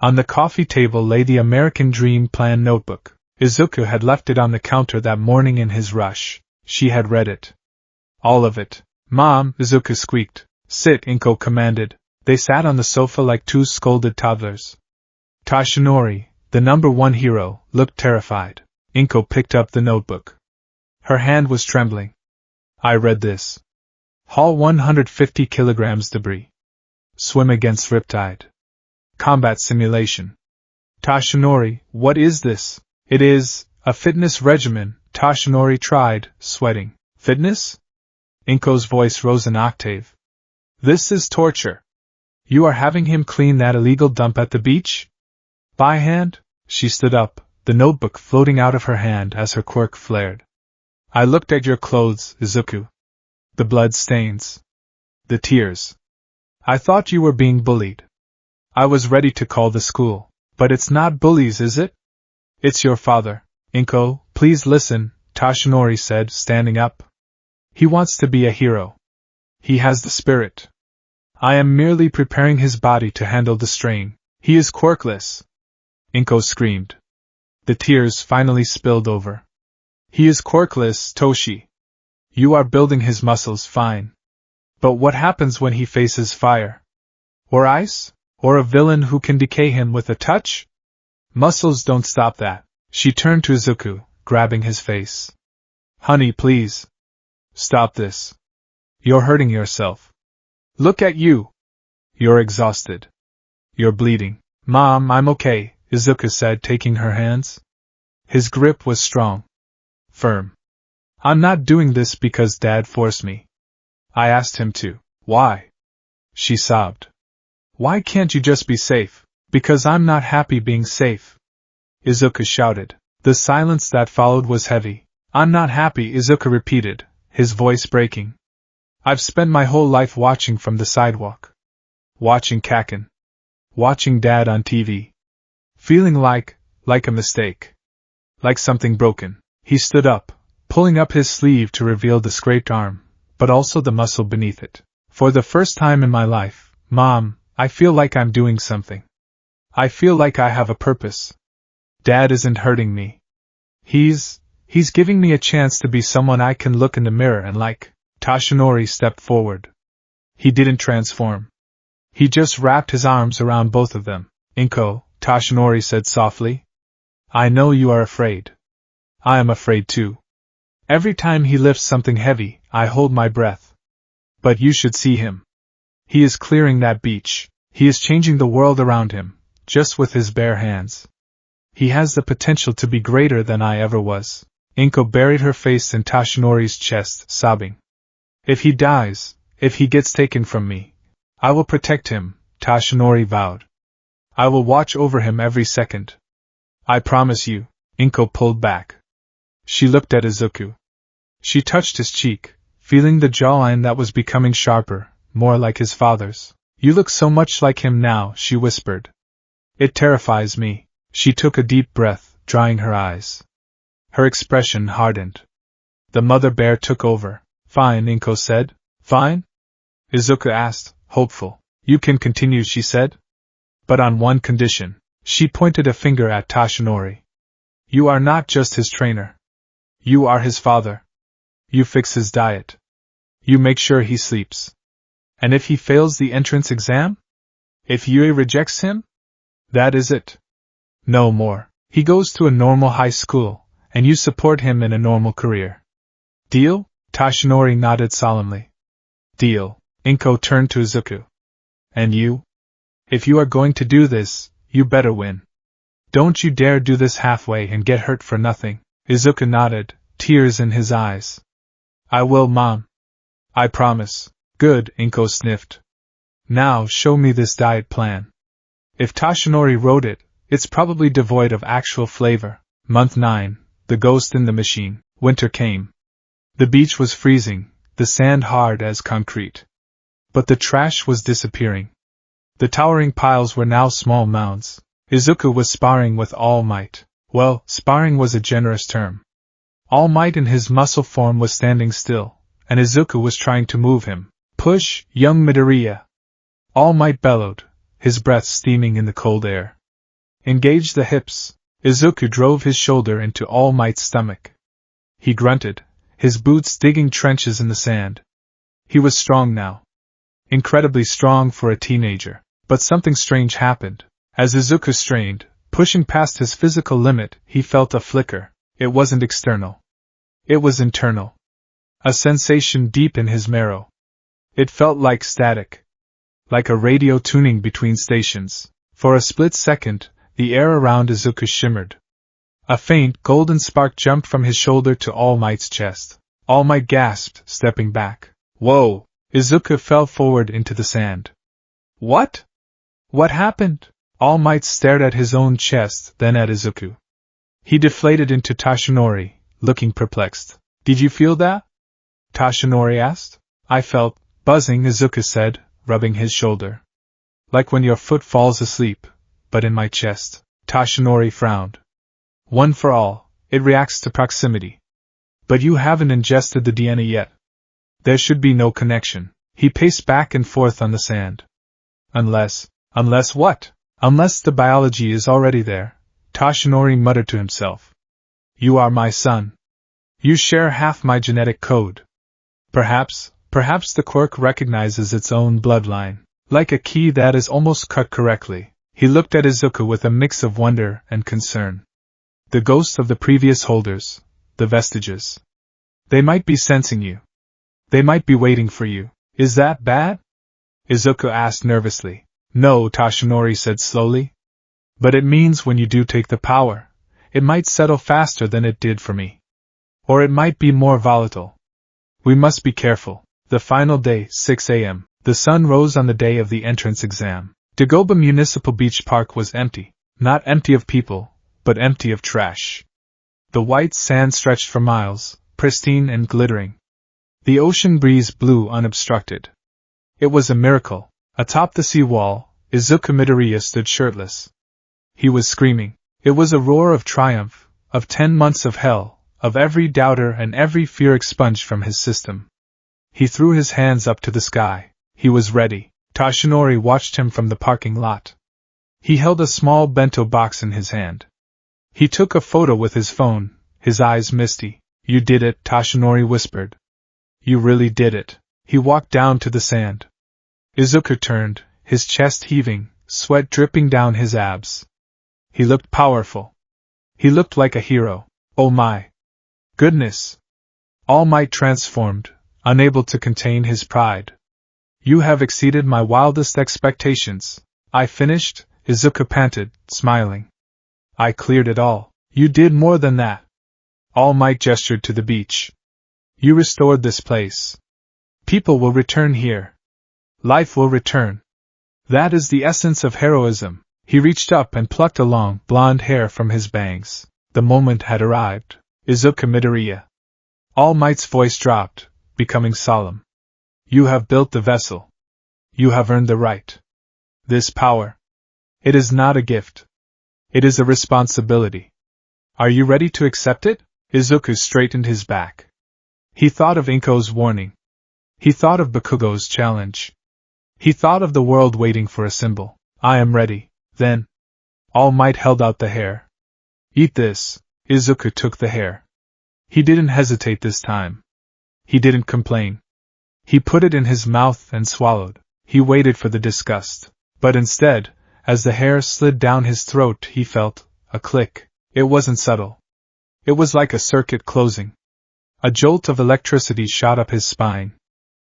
On the coffee table lay the American Dream Plan notebook. Izuku had left it on the counter that morning in his rush. She had read it. All of it. Mom, Izuku squeaked. Sit, Inko commanded. They sat on the sofa like two scolded toddlers. Toshinori, the #1 hero, looked terrified. Inko picked up the notebook. Her hand was trembling. I read this. Haul 150 kilograms debris. Swim against Riptide. Combat simulation. Toshinori, what is this? It is a fitness regimen, Toshinori tried, sweating. Fitness? Inko's voice rose an octave. This is torture. You are having him clean that illegal dump at the beach? By hand? She stood up, the notebook floating out of her hand as her quirk flared. I looked at your clothes, Izuku. The blood stains. The tears. I thought you were being bullied. I was ready to call the school. But it's not bullies, is it? It's your father. Inko, please listen, Toshinori said, standing up. He wants to be a hero. He has the spirit. I am merely preparing his body to handle the strain. He is quirkless. Inko screamed. The tears finally spilled over. He is quirkless, Toshi. You are building his muscles fine. But what happens when he faces fire? Or ice? Or a villain who can decay him with a touch? Muscles don't stop that. She turned to Izuku, grabbing his face. Honey, please. Stop this. You're hurting yourself. Look at you. You're exhausted. You're bleeding. Mom, I'm okay, Izuku said, taking her hands. His grip was strong. Firm. I'm not doing this because Dad forced me. I asked him to. Why? she sobbed. Why can't you just be safe? Because I'm not happy being safe, Izuku shouted. The silence that followed was heavy. I'm not happy, Izuku repeated, his voice breaking. I've spent my whole life watching from the sidewalk. Watching Kaken. Watching Dad on TV. Feeling like a mistake. Like something broken. He stood up, pulling up his sleeve to reveal the scraped arm, but also the muscle beneath it. For the first time in my life, Mom, I feel like I'm doing something. I feel like I have a purpose. Dad isn't hurting me. He's giving me a chance to be someone I can look in the mirror and like. Tashinori stepped forward. He didn't transform. He just wrapped his arms around both of them. Inko, Tashinori said softly. I know you are afraid. I am afraid too. Every time he lifts something heavy, I hold my breath. But you should see him. He is clearing that beach. He is changing the world around him, just with his bare hands. He has the potential to be greater than I ever was. Inko buried her face in Tashinori's chest, sobbing. If he dies, if he gets taken from me, I will protect him, Tashinori vowed. I will watch over him every second. I promise you. Inko pulled back. She looked at Izuku. She touched his cheek, feeling the jawline that was becoming sharper, more like his father's. You look so much like him now, she whispered. It terrifies me. She took a deep breath, drying her eyes. Her expression hardened. The mother bear took over. Fine, Inko said. Fine? Izuku asked, hopeful. You can continue, she said. But on one condition. She pointed a finger at Tashinori. You are not just his trainer. You are his father. You fix his diet. You make sure he sleeps. And if he fails the entrance exam? If Yue rejects him? That is it. No more. He goes to a normal high school, and you support him in a normal career. Deal? Tashinori nodded solemnly. Deal. Inko turned to Izuku. And you? If you are going to do this, you better win. Don't you dare do this halfway and get hurt for nothing. Izuku nodded, tears in his eyes. I will, Mom. I promise. Good, Inko sniffed. Now show me this diet plan. If Tashinori wrote it, it's probably devoid of actual flavor. Month 9, the ghost in the machine. Winter came. The beach was freezing, the sand hard as concrete. But the trash was disappearing. The towering piles were now small mounds. Izuku was sparring with All Might. Well, sparring was a generous term. All Might in his muscle form was standing still, and Izuku was trying to move him. Push, young Midoriya! All Might bellowed, his breath steaming in the cold air. Engage the hips. Izuku drove his shoulder into All Might's stomach. He grunted, his boots digging trenches in the sand. He was strong now. Incredibly strong for a teenager. But something strange happened. As Izuku strained, pushing past his physical limit, he felt a flicker. It wasn't external. It was internal. A sensation deep in his marrow. It felt like static. Like a radio tuning between stations. For a split second, the air around Izuku shimmered. A faint, golden spark jumped from his shoulder to All Might's chest. All Might gasped, stepping back. Whoa! Izuku fell forward into the sand. What? What happened? All Might stared at his own chest, then at Izuku. He deflated into Tashinori, looking perplexed. Did you feel that? Tashinori asked. I felt, buzzing, Izuku said, rubbing his shoulder. Like when your foot falls asleep, but in my chest. Tashinori frowned. One for all, it reacts to proximity. But you haven't ingested the DNA yet. There should be no connection. He paced back and forth on the sand. Unless what? Unless the biology is already there, Tashinori muttered to himself. You are my son. You share half my genetic code. Perhaps the quirk recognizes its own bloodline, like a key that is almost cut correctly. He looked at Izuku with a mix of wonder and concern. The ghosts of the previous holders, the vestiges. They might be sensing you. They might be waiting for you. Is that bad? Izuku asked nervously. No, Tashinori said slowly. But it means when you do take the power, it might settle faster than it did for me. Or it might be more volatile. We must be careful. The final day, 6 a.m. The sun rose on the day of the entrance exam. Dagoba Municipal Beach Park was empty, not empty of people, but empty of trash. The white sand stretched for miles, pristine and glittering. The ocean breeze blew unobstructed. It was a miracle. Atop the seawall, Izuku Midoriya stood shirtless. He was screaming. It was a roar of triumph, of 10 months of hell, of every doubter and every fear expunged from his system. He threw his hands up to the sky. He was ready. Toshinori watched him from the parking lot. He held a small bento box in his hand. He took a photo with his phone, his eyes misty. "You did it," Toshinori whispered. "You really did it." He walked down to the sand. Izuku turned, his chest heaving, sweat dripping down his abs. He looked powerful. He looked like a hero. Oh my goodness! All Might transformed, unable to contain his pride. "You have exceeded my wildest expectations." "I finished," Izuku panted, smiling. "I cleared it all." "You did more than that." All Might gestured to the beach. "You restored this place. People will return here. Life will return. That is the essence of heroism." He reached up and plucked a long, blonde hair from his bangs. The moment had arrived. "Izuku Midoriya." All Might's voice dropped, becoming solemn. "You have built the vessel. You have earned the right. This power. It is not a gift. It is a responsibility. Are you ready to accept it?" Izuku straightened his back. He thought of Inko's warning. He thought of Bakugo's challenge. He thought of the world waiting for a symbol. "I am ready." Then, All Might held out the hair. "Eat this." Izuku took the hair. He didn't hesitate this time. He didn't complain. He put it in his mouth and swallowed. He waited for the disgust. But instead, as the hair slid down his throat, he felt a click. It wasn't subtle. It was like a circuit closing. A jolt of electricity shot up his spine.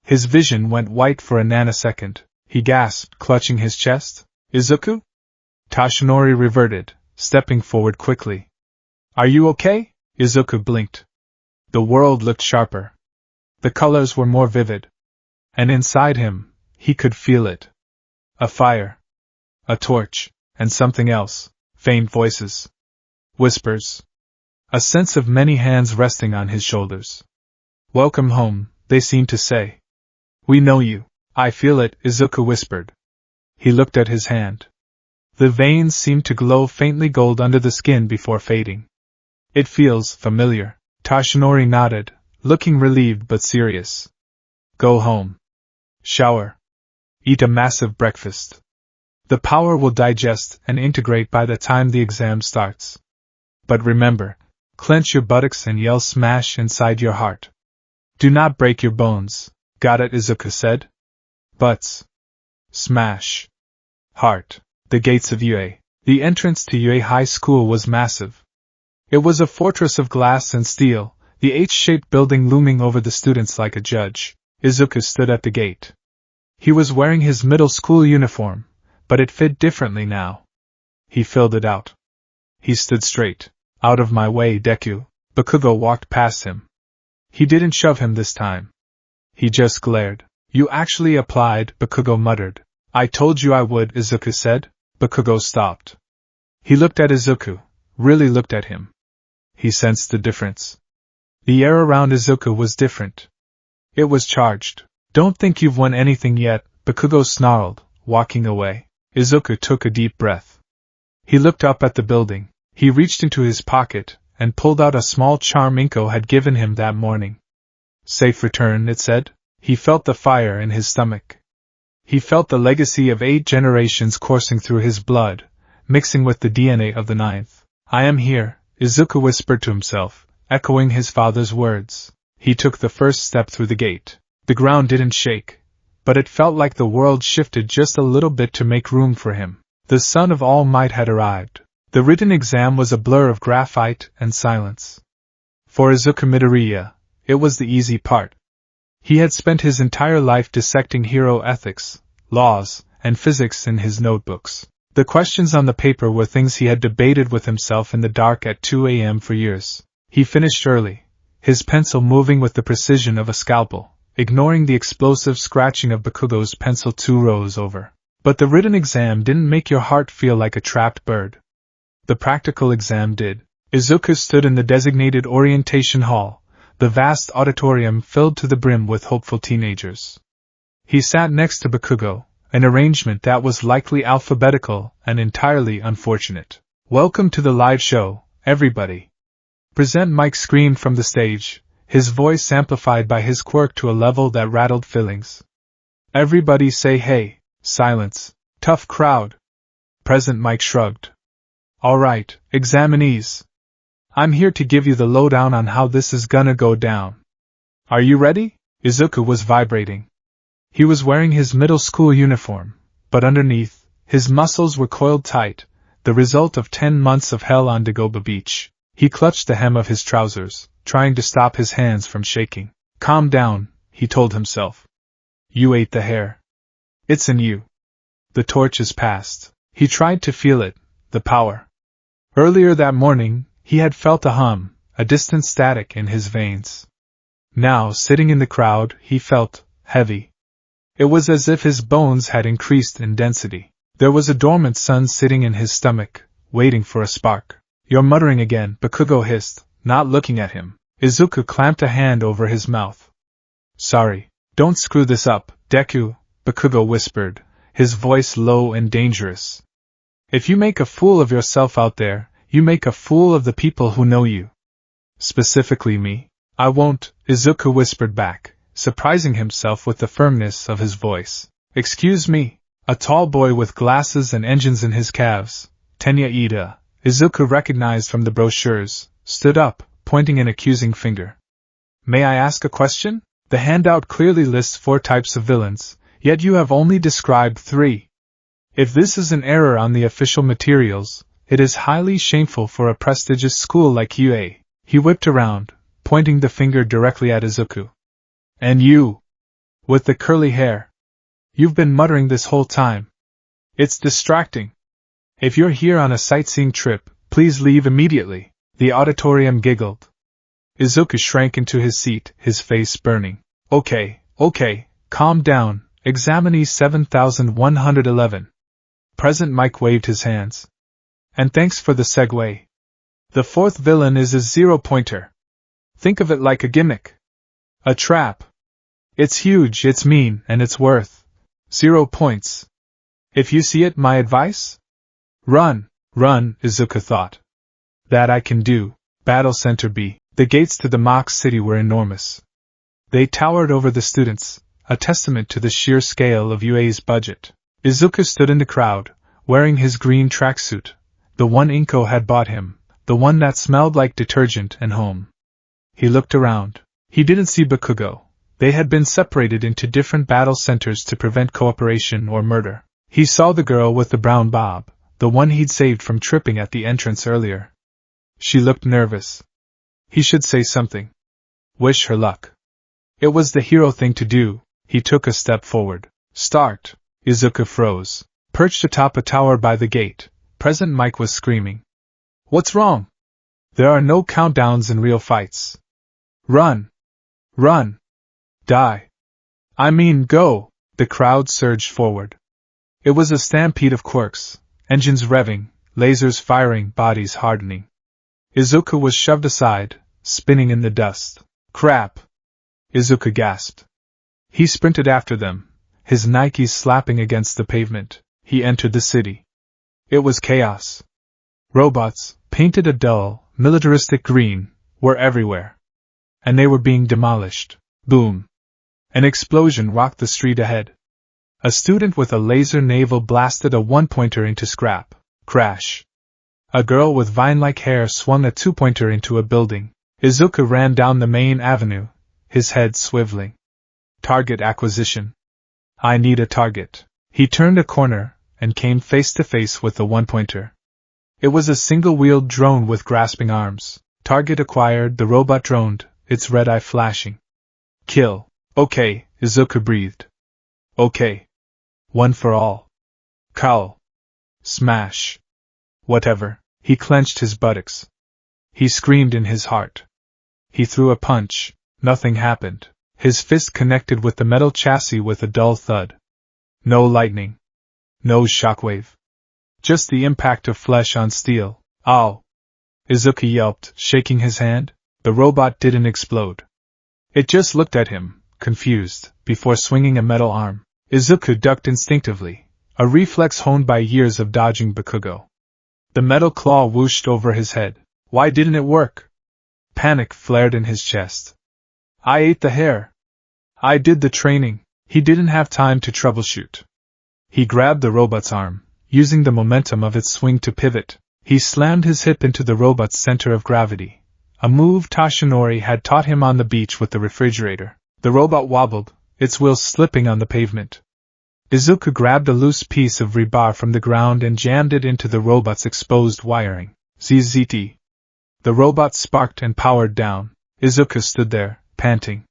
His vision went white for a nanosecond. He gasped, clutching his chest. "Izuku?" Toshinori reverted, stepping forward quickly. "Are you okay?" Izuku blinked. The world looked sharper. The colors were more vivid. And inside him, he could feel it. A fire. A torch. And something else. Faint voices. Whispers. A sense of many hands resting on his shoulders. "Welcome home," they seemed to say. "We know you." "I feel it," Izuku whispered. He looked at his hand. The veins seemed to glow faintly gold under the skin before fading. "It feels familiar." Toshinori nodded, looking relieved but serious. "Go home. Shower. Eat a massive breakfast. The power will digest and integrate by the time the exam starts. But remember, clench your buttocks and yell smash inside your heart. Do not break your bones." "Got it," Izuku said. Butts. Smash. Heart. The gates of UA. The entrance to UA High School was massive. It was a fortress of glass and steel, the H-shaped building looming over the students like a judge. Izuku stood at the gate. He was wearing his middle school uniform, but it fit differently now. He filled it out. He stood straight. "Out of my way, Deku." Bakugo walked past him. He didn't shove him this time. He just glared. "You actually applied," Bakugo muttered. "I told you I would," Izuku said. Bakugo stopped. He looked at Izuku, really looked at him. He sensed the difference. The air around Izuku was different. It was charged. "Don't think you've won anything yet," Bakugo snarled, walking away. Izuku took a deep breath. He looked up at the building. He reached into his pocket and pulled out a small charm Inko had given him that morning. "Safe return," it said. He felt the fire in his stomach. He felt the legacy of 8 generations coursing through his blood, mixing with the DNA of the 9th. "I am here," Izuku whispered to himself, echoing his father's words. He took the first step through the gate. The ground didn't shake, but it felt like the world shifted just a little bit to make room for him. The son of All Might had arrived. The written exam was a blur of graphite and silence. For Izuku Midoriya, it was the easy part. He had spent his entire life dissecting hero ethics, laws, and physics in his notebooks. The questions on the paper were things he had debated with himself in the dark at 2 a.m. for years. He finished early, his pencil moving with the precision of a scalpel, ignoring the explosive scratching of Bakugo's pencil 2 rows over. But the written exam didn't make your heart feel like a trapped bird. The practical exam did. Izuku stood in the designated orientation hall, the vast auditorium filled to the brim with hopeful teenagers. He sat next to Bakugo, an arrangement that was likely alphabetical and entirely unfortunate. "Welcome to the live show, everybody." Present Mike screamed from the stage, his voice amplified by his quirk to a level that rattled fillings. "Everybody say hey." Silence. "Tough crowd." Present Mike shrugged. "All right, examinees. I'm here to give you the lowdown on how this is gonna go down. Are you ready?" Izuku was vibrating. He was wearing his middle school uniform, but underneath, his muscles were coiled tight, the result of 10 months of hell on Dagobah Beach. He clutched the hem of his trousers, trying to stop his hands from shaking. "Calm down," he told himself. "You ate the hair. It's in you. The torch is passed." He tried to feel it, the power. Earlier that morning, he had felt a hum, a distant static in his veins. Now, sitting in the crowd, he felt heavy. It was as if his bones had increased in density. There was a dormant sun sitting in his stomach, waiting for a spark. "You're muttering again," Bakugo hissed, not looking at him. Izuku clamped a hand over his mouth. "Sorry. Don't screw this up, Deku," Bakugo whispered, his voice low and dangerous. "If you make a fool of yourself out there, you make a fool of the people who know you. Specifically me." "I won't," Izuku whispered back, surprising himself with the firmness of his voice. "Excuse me." A tall boy with glasses and engines in his calves, Tenya Ida, Izuku recognized from the brochures, stood up, pointing an accusing finger. "May I ask a question? The handout clearly lists 4 types of villains, yet you have only described 3. If this is an error on the official materials, it is highly shameful for a prestigious school like UA." He whipped around, pointing the finger directly at Izuku. "And you, with the curly hair. You've been muttering this whole time. It's distracting. If you're here on a sightseeing trip, please leave immediately." The auditorium giggled. Izuku shrank into his seat, his face burning. Okay, calm down, examinee 7111. Present Mike waved his hands. "And thanks for the segue. The 4th villain is a 0-pointer. Think of it like a gimmick. A trap. It's huge, it's mean, and it's worth 0 points. If you see it, my advice? Run, Izuku thought. That I can do. Battle Center B. The gates to the mock city were enormous. They towered over the students, a testament to the sheer scale of UA's budget. Izuku stood in the crowd, wearing his green tracksuit, the one Inko had bought him, the one that smelled like detergent and home. He looked around. He didn't see Bakugo. They had been separated into different battle centers to prevent cooperation or murder. He saw the girl with the brown bob, the one he'd saved from tripping at the entrance earlier. She looked nervous. He should say something. Wish her luck. It was the hero thing to do. He took a step forward. "Start." Izuku froze. Perched atop a tower by the gate, Present Mike was screaming. "What's wrong? There are no countdowns in real fights. Run! Die! I mean, go!" The crowd surged forward. It was a stampede of quirks, engines revving, lasers firing, bodies hardening. Izuku was shoved aside, spinning in the dust. "Crap!" Izuku gasped. He sprinted after them, his Nikes slapping against the pavement. He entered the city. It was chaos. Robots, painted a dull, militaristic green, were everywhere. And they were being demolished. Boom! An explosion rocked the street ahead. A student with a laser navel blasted a 1-pointer into scrap. Crash! A girl with vine-like hair swung a 2-pointer into a building. Izuku ran down the main avenue, his head swiveling. Target acquisition. I need a target. He turned a corner and came face to face with the 1-pointer. It was a single-wheeled drone with grasping arms. Target acquired, the robot droned, its red eye flashing. Kill. Okay, Izuku breathed. Okay. One for all. Cowl. Smash. Whatever. He clenched his buttocks. He screamed in his heart. He threw a punch. Nothing happened. His fist connected with the metal chassis with a dull thud. No lightning. No shockwave. Just the impact of flesh on steel. Ow! Izuku yelped, shaking his hand. The robot didn't explode. It just looked at him, confused, before swinging a metal arm. Izuku ducked instinctively, a reflex honed by years of dodging Bakugo. The metal claw whooshed over his head. Why didn't it work? Panic flared in his chest. I ate the hair. I did the training. He didn't have time to troubleshoot. He grabbed the robot's arm, using the momentum of its swing to pivot. He slammed his hip into the robot's center of gravity, a move Toshinori had taught him on the beach with the refrigerator. The robot wobbled, its wheels slipping on the pavement. Izuku grabbed a loose piece of rebar from the ground and jammed it into the robot's exposed wiring. ZZT. The robot sparked and powered down. Izuku stood there, panting.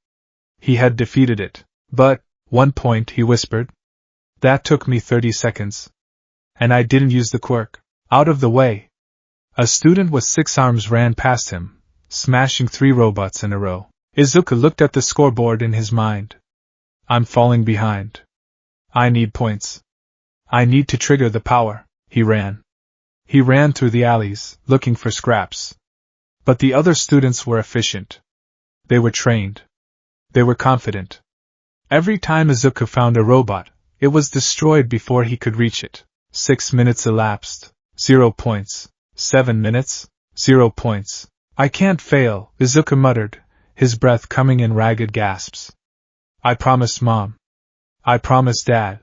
He had defeated it. But, 1 point, he whispered. That took me 30 seconds. And I didn't use the quirk. Out of the way. A student with 6 arms ran past him, smashing 3 robots in a row. Izuku looked at the scoreboard in his mind. I'm falling behind. I need points. I need to trigger the power. He ran. He ran through the alleys, looking for scraps. But the other students were efficient. They were trained. They were confident. Every time Izuku found a robot, it was destroyed before he could reach it. 6 minutes elapsed. 0 points. 7 minutes. 0 points. I can't fail, Izuku muttered, his breath coming in ragged gasps. I promised Mom. I promised Dad.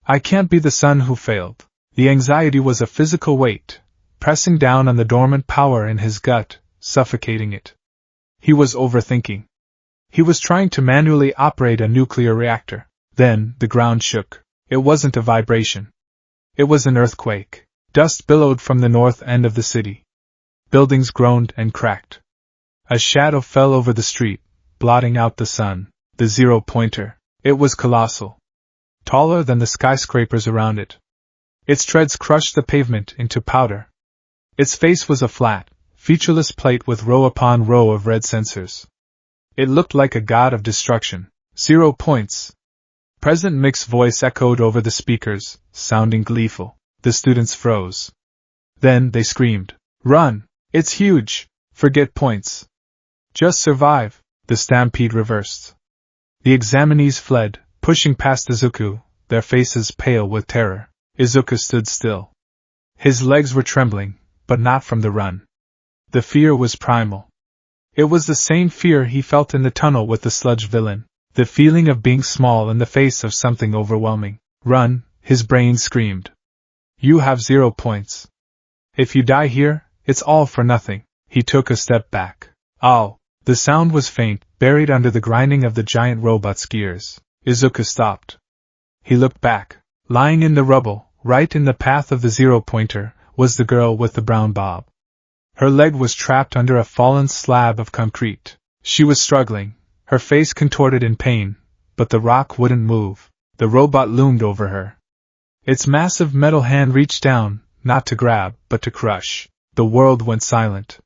I can't be the son who failed. The anxiety was a physical weight, pressing down on the dormant power in his gut, suffocating it. He was overthinking. He was trying to manually operate a nuclear reactor. Then, the ground shook. It wasn't a vibration. It was an earthquake. Dust billowed from the north end of the city. Buildings groaned and cracked. A shadow fell over the street, blotting out the sun. The 0-pointer. It was colossal. Taller than the skyscrapers around it. Its treads crushed the pavement into powder. Its face was a flat, featureless plate with row upon row of red sensors. It looked like a god of destruction. 0 points. President Mick's voice echoed over the speakers, sounding gleeful. The students froze. Then they screamed. Run! It's huge! Forget points. Just survive. The stampede reversed. The examinees fled, pushing past Izuku, their faces pale with terror. Izuku stood still. His legs were trembling, but not from the run. The fear was primal. It was the same fear he felt in the tunnel with the sludge villain, the feeling of being small in the face of something overwhelming. Run, his brain screamed. You have 0 points. If you die here, it's all for nothing. He took a step back. Ow! The sound was faint, buried under the grinding of the giant robot's gears. Izuku stopped. He looked back. Lying in the rubble, right in the path of the 0-pointer, was the girl with the brown bob. Her leg was trapped under a fallen slab of concrete. She was struggling, her face contorted in pain, but the rock wouldn't move. The robot loomed over her. Its massive metal hand reached down, not to grab, but to crush. The world went silent.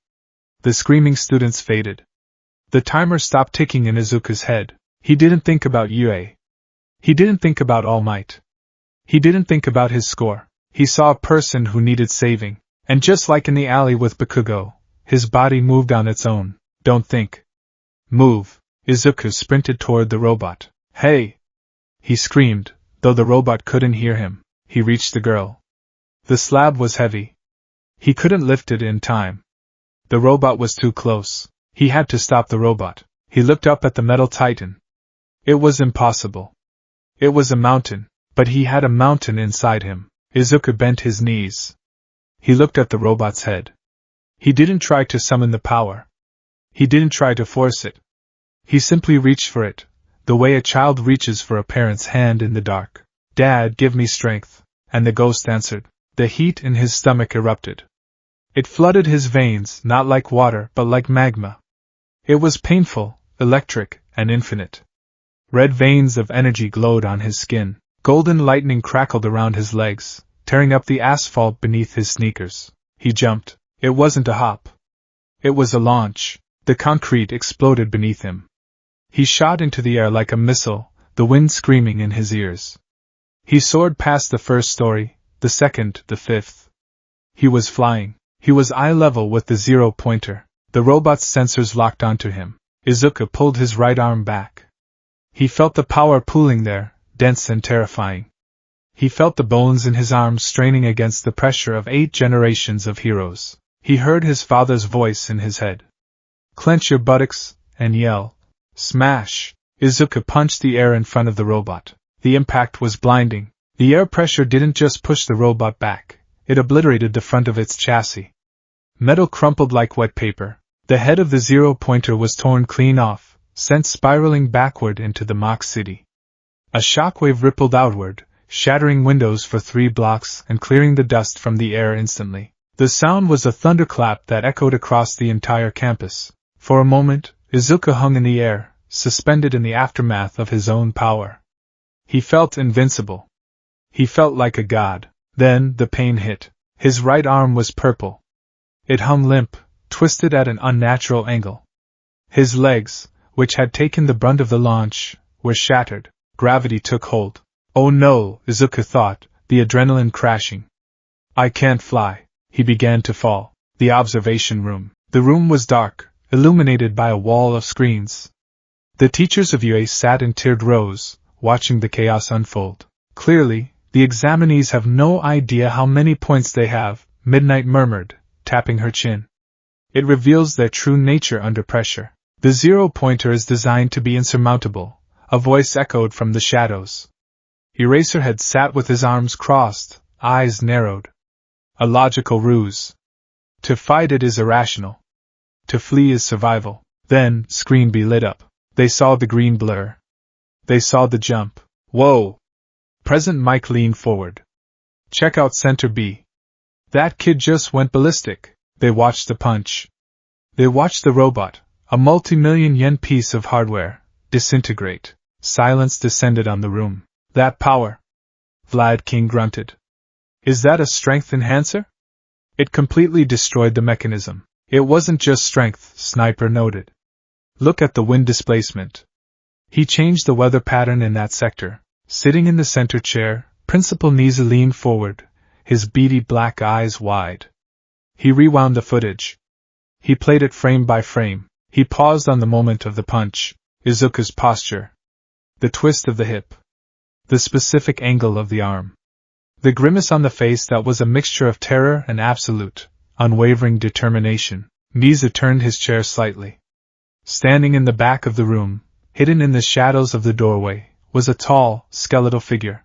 The screaming students faded. The timer stopped ticking in Izuku's head. He didn't think about Yue. He didn't think about All Might. He didn't think about his score. He saw a person who needed saving. And just like in the alley with Bakugo, his body moved on its own. Don't think. Move. Izuku sprinted toward the robot. Hey! He screamed, though the robot couldn't hear him. He reached the girl. The slab was heavy. He couldn't lift it in time. The robot was too close. He had to stop the robot. He looked up at the metal titan. It was impossible. It was a mountain, but he had a mountain inside him. Izuku bent his knees. He looked at the robot's head. He didn't try to summon the power. He didn't try to force it. He simply reached for it, the way a child reaches for a parent's hand in the dark. Dad, give me strength. And the ghost answered. The heat in his stomach erupted. It flooded his veins, not like water, but like magma. It was painful, electric, and infinite. Red veins of energy glowed on his skin. Golden lightning crackled around his legs, tearing up the asphalt beneath his sneakers. He jumped. It wasn't a hop. It was a launch. The concrete exploded beneath him. He shot into the air like a missile, the wind screaming in his ears. He soared past the first story, the second, the fifth. He was flying. He was eye level with the 0-pointer. The robot's sensors locked onto him. Izuku pulled his right arm back. He felt the power pooling there, dense and terrifying. He felt the bones in his arms straining against the pressure of 8 generations of heroes. He heard his father's voice in his head. Clench your buttocks, and yell. Smash! Izuku punched the air in front of the robot. The impact was blinding. The air pressure didn't just push the robot back, it obliterated the front of its chassis. Metal crumpled like wet paper. The head of the 0-pointer was torn clean off, sent spiraling backward into the mock city. A shockwave rippled outward, shattering windows for 3 blocks and clearing the dust from the air instantly. The sound was a thunderclap that echoed across the entire campus. For a moment, Izuku hung in the air, suspended in the aftermath of his own power. He felt invincible. He felt like a god. Then, the pain hit. His right arm was purple. It hung limp, twisted at an unnatural angle. His legs, which had taken the brunt of the launch, were shattered. Gravity took hold. Oh no, Izuku thought, the adrenaline crashing. I can't fly. He began to fall. The observation room. The room was dark, illuminated by a wall of screens. The teachers of UA sat in tiered rows, watching the chaos unfold. Clearly, the examinees have no idea how many points they have, Midnight murmured, tapping her chin. It reveals their true nature under pressure. The 0-pointer is designed to be insurmountable, a voice echoed from the shadows. Eraserhead sat with his arms crossed, eyes narrowed. A logical ruse. To fight it is irrational. To flee is survival. Then, screen B lit up. They saw the green blur. They saw the jump. Whoa! President Mike leaned forward. Check out Center B. That kid just went ballistic. They watched the punch. They watched the robot, a multi-million yen piece of hardware, disintegrate. Silence descended on the room. That power. Vlad King grunted. Is that a strength enhancer? It completely destroyed the mechanism. It wasn't just strength, Sniper noted. Look at the wind displacement. He changed the weather pattern in that sector. Sitting in the center chair, Principal Niza leaned forward, his beady black eyes wide. He rewound the footage. He played it frame by frame. He paused on the moment of the punch, Izuku's posture, the twist of the hip, the specific angle of the arm, the grimace on the face that was a mixture of terror and absolute, unwavering determination. Niza turned his chair slightly. Standing in the back of the room, hidden in the shadows of the doorway, was a tall, skeletal figure.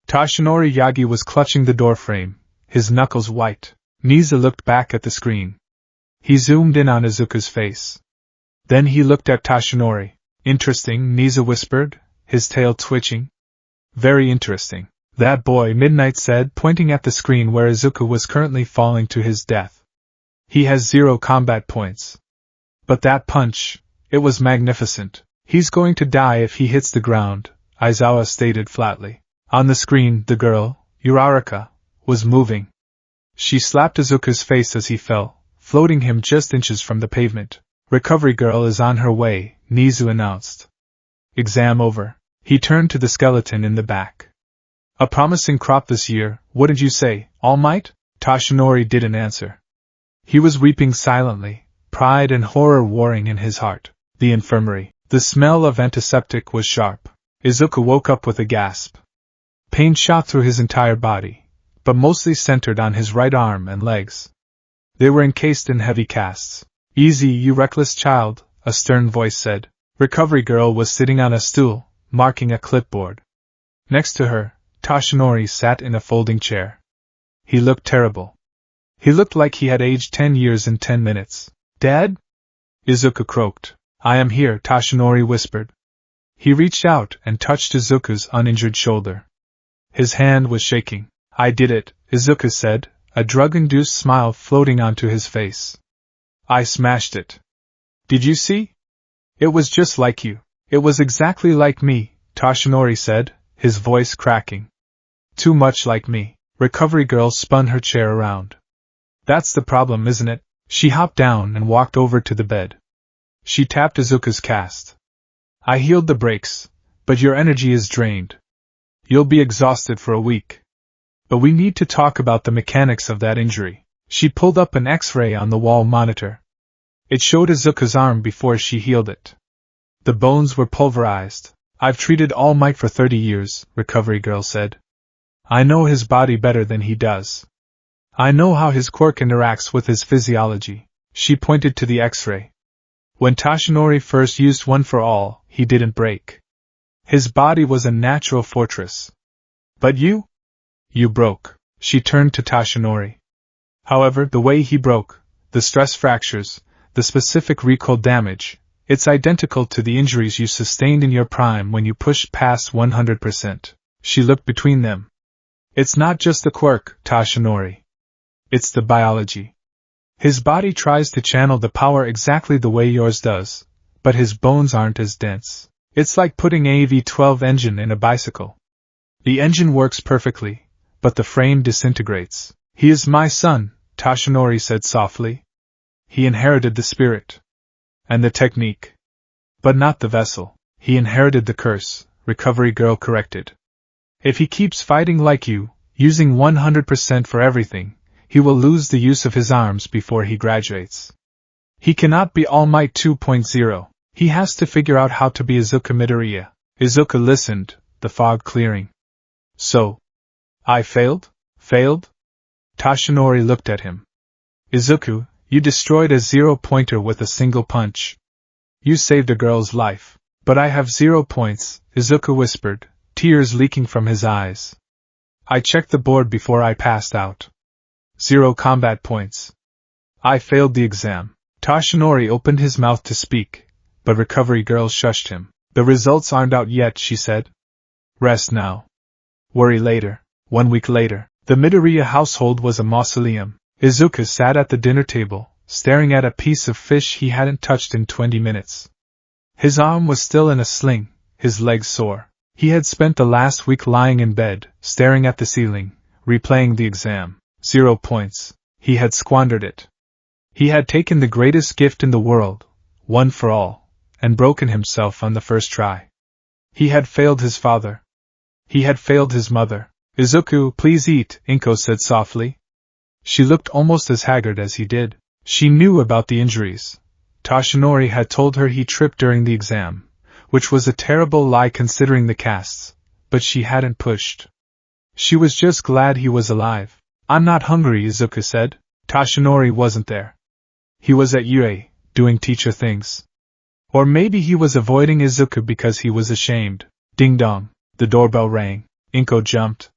Toshinori Yagi was clutching the doorframe, his knuckles white. Niza looked back at the screen. He zoomed in on Izuku's face. Then he looked at Toshinori. Interesting, Niza whispered, his tail twitching. Very interesting. That boy, Midnight said, pointing at the screen where Izuku was currently falling to his death. He has 0 combat points. But that punch, it was magnificent. He's going to die if he hits the ground, Aizawa stated flatly. On the screen, the girl, Uraraka, was moving. She slapped Izuku's face as he fell, floating him just inches from the pavement. Recovery girl is on her way, Nizu announced. Exam over. He turned to the skeleton in the back. A promising crop this year, wouldn't you say, All Might? Toshinori didn't answer. He was weeping silently, pride and horror warring in his heart. The infirmary. The smell of antiseptic was sharp. Izuku woke up with a gasp. Pain shot through his entire body, but mostly centered on his right arm and legs. They were encased in heavy casts. Easy, you reckless child, a stern voice said. Recovery girl was sitting on a stool, marking a clipboard. Next to her, Toshinori sat in a folding chair. He looked terrible. He looked like he had aged 10 years in 10 minutes. Dad? Izuku croaked. I am here, Toshinori whispered. He reached out and touched Izuku's uninjured shoulder. His hand was shaking. I did it, Izuku said, a drug-induced smile floating onto his face. I smashed it. Did you see? It was just like you. It was exactly like me, Toshinori said, his voice cracking. Too much like me. Recovery girl spun her chair around. That's the problem, isn't it? She hopped down and walked over to the bed. She tapped Izuku's cast. I healed the breaks, but your energy is drained. You'll be exhausted for a week. But we need to talk about the mechanics of that injury. She pulled up an X-ray on the wall monitor. It showed Izuku's arm before she healed it. The bones were pulverized. I've treated All Might for 30 years, Recovery Girl said. I know his body better than he does. I know how his quirk interacts with his physiology. She pointed to the X-ray. When Toshinori first used One for All, he didn't break. His body was a natural fortress. But you? You broke. She turned to Toshinori. However, the way he broke, the stress fractures, the specific recoil damage, it's identical to the injuries you sustained in your prime when you pushed past 100%. She looked between them. It's not just the quirk, Toshinori. It's the biology. His body tries to channel the power exactly the way yours does, but his bones aren't as dense. It's like putting a V12 engine in a bicycle. The engine works perfectly, but the frame disintegrates. He is my son, Toshinori said softly. He inherited the spirit. And the technique. But not the vessel. He inherited the curse, Recovery Girl corrected. If he keeps fighting like you, using 100% for everything, he will lose the use of his arms before he graduates. He cannot be All Might 2.0. He has to figure out how to be Izuku Midoriya. Izuku listened, the fog clearing. So, I failed? Failed? Toshinori looked at him. Izuku, you destroyed a 0-pointer with a single punch. You saved a girl's life. But I have 0 points, Izuku whispered, tears leaking from his eyes. I checked the board before I passed out. 0 combat points. I failed the exam. Toshinori opened his mouth to speak, but Recovery Girl shushed him. The results aren't out yet, she said. Rest now. Worry later. 1 week later, the Midoriya household was a mausoleum. Izuku sat at the dinner table, staring at a piece of fish he hadn't touched in 20 minutes. His arm was still in a sling, his legs sore. He had spent the last week lying in bed, staring at the ceiling, replaying the exam. 0 points. He had squandered it. He had taken the greatest gift in the world, One for All, and broken himself on the first try. He had failed his father. He had failed his mother. Izuku, please eat, Inko said softly. She looked almost as haggard as he did. She knew about the injuries. Toshinori had told her he tripped during the exam, which was a terrible lie considering the casts, but she hadn't pushed. She was just glad he was alive. I'm not hungry, Izuku said. Toshinori wasn't there. He was at UA, doing teacher things. Or maybe he was avoiding Izuku because he was ashamed. Ding dong. The doorbell rang. Inko jumped.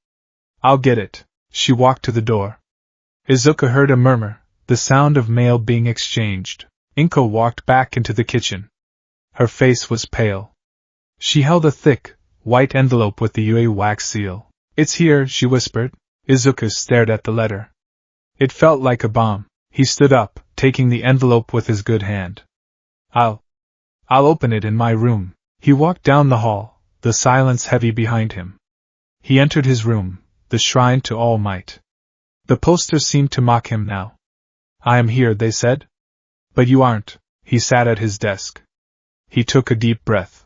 I'll get it. She walked to the door. Izuku heard a murmur, the sound of mail being exchanged. Inko walked back into the kitchen. Her face was pale. She held a thick, white envelope with the UA wax seal. It's here, she whispered. Izuku stared at the letter. It felt like a bomb. He stood up, taking the envelope with his good hand. I'll open it in my room. He walked down the hall, the silence heavy behind him. He entered his room, the shrine to All Might. The posters seemed to mock him now. I am here, they said. But you aren't. He sat at his desk. He took a deep breath.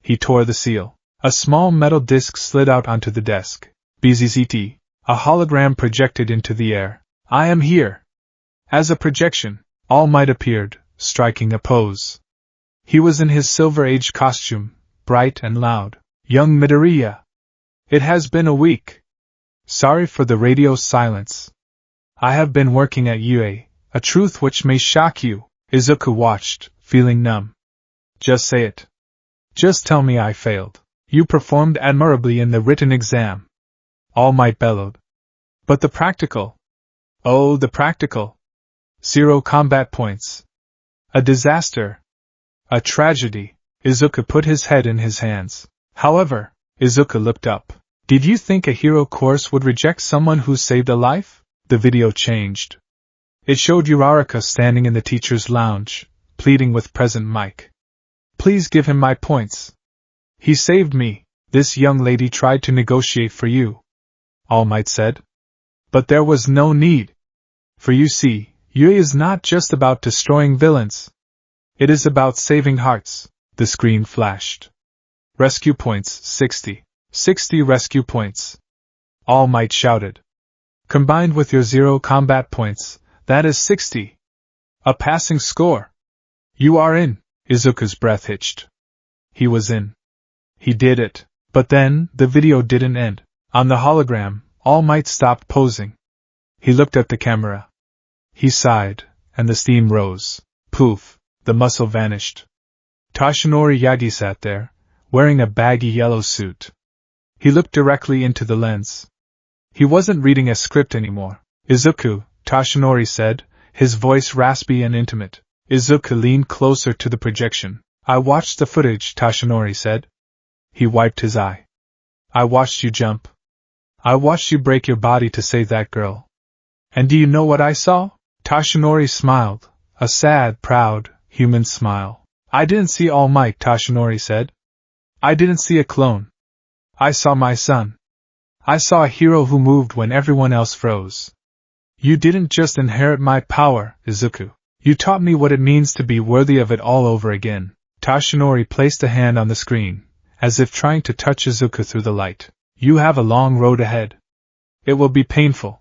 He tore the seal. A small metal disc slid out onto the desk. BZZT. A hologram projected into the air. I am here. As a projection, All Might appeared, striking a pose. He was in his Silver Age costume, bright and loud. Young Midoriya. It has been a week. Sorry for the radio silence. I have been working at UA, a truth which may shock you. Izuku watched, feeling numb. Just say it. Just tell me I failed. You performed admirably in the written exam. All Might bellowed. But the practical. Oh, the practical. 0 combat points. A disaster. A tragedy. Izuku put his head in his hands. However, Izuku looked up. Did you think a hero course would reject someone who saved a life? The video changed. It showed Uraraka standing in the teacher's lounge, pleading with present Mike. Please give him my points. He saved me. This young lady tried to negotiate for you, All Might said. But there was no need. For you see, UA is not just about destroying villains. It is about saving hearts. The screen flashed. Rescue points, 60. 60 rescue points. All Might shouted. Combined with your 0 combat points, that is 60. A passing score. You are in. Izuku's breath hitched. He was in. He did it. But then, the video didn't end. On the hologram, All Might stopped posing. He looked at the camera. He sighed, and the steam rose. Poof, the muscle vanished. Toshinori Yagi sat there, wearing a baggy yellow suit. He looked directly into the lens. He wasn't reading a script anymore. Izuku, Toshinori said, his voice raspy and intimate. Izuku leaned closer to the projection. I watched the footage, Toshinori said. He wiped his eye. I watched you jump. I watched you break your body to save that girl. And do you know what I saw? Toshinori smiled, a sad, proud, human smile. I didn't see All Might, Toshinori said. I didn't see a clone. I saw my son. I saw a hero who moved when everyone else froze. You didn't just inherit my power, Izuku. You taught me what it means to be worthy of it all over again. Toshinori placed a hand on the screen, as if trying to touch Izuku through the light. You have a long road ahead. It will be painful.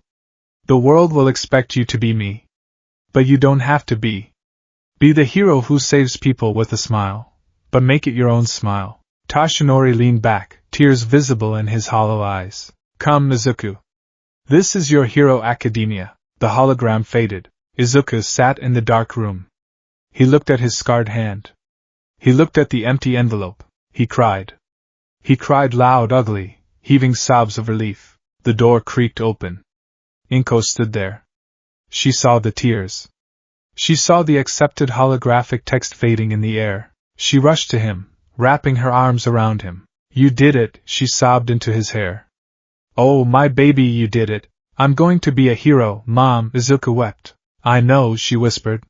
The world will expect you to be me. But you don't have to be. Be the hero who saves people with a smile, but make it your own smile. Toshinori leaned back, tears visible in his hollow eyes. Come, Izuku. This is your hero academia. The hologram faded. Izuku sat in the dark room. He looked at his scarred hand. He looked at the empty envelope. He cried. He cried loud, ugly, heaving sobs of relief. The door creaked open. Inko stood there. She saw the tears. She saw the accepted holographic text fading in the air. She rushed to him, wrapping her arms around him. You did it, she sobbed into his hair. Oh, my baby, you did it. I'm going to be a hero, Mom, Izuku wept. I know, she whispered.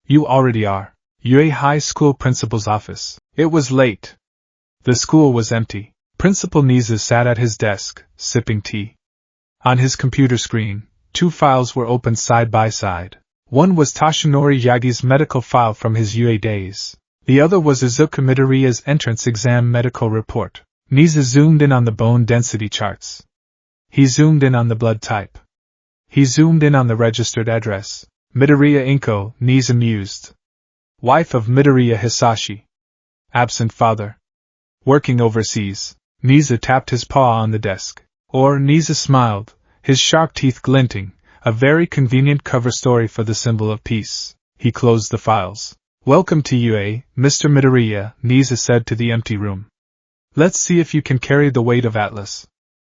You already are. Yue High School principal's office. It was late. The school was empty. Principal Niza sat at his desk, sipping tea. On his computer screen, 2 files were opened side by side. One was Toshinori Yagi's medical file from his UA days. The other was Izuku Midoriya's entrance exam medical report. Niza zoomed in on the bone density charts. He zoomed in on the blood type. He zoomed in on the registered address. Midoriya Inko, Niza mused. Wife of Midoriya Hisashi. Absent father. Working overseas. Niza tapped his paw on the desk. Niza smiled, his sharp teeth glinting, a very convenient cover story for the symbol of peace. He closed the files. Welcome to UA, Mr. Midoriya, Niza said to the empty room. Let's see if you can carry the weight of Atlas.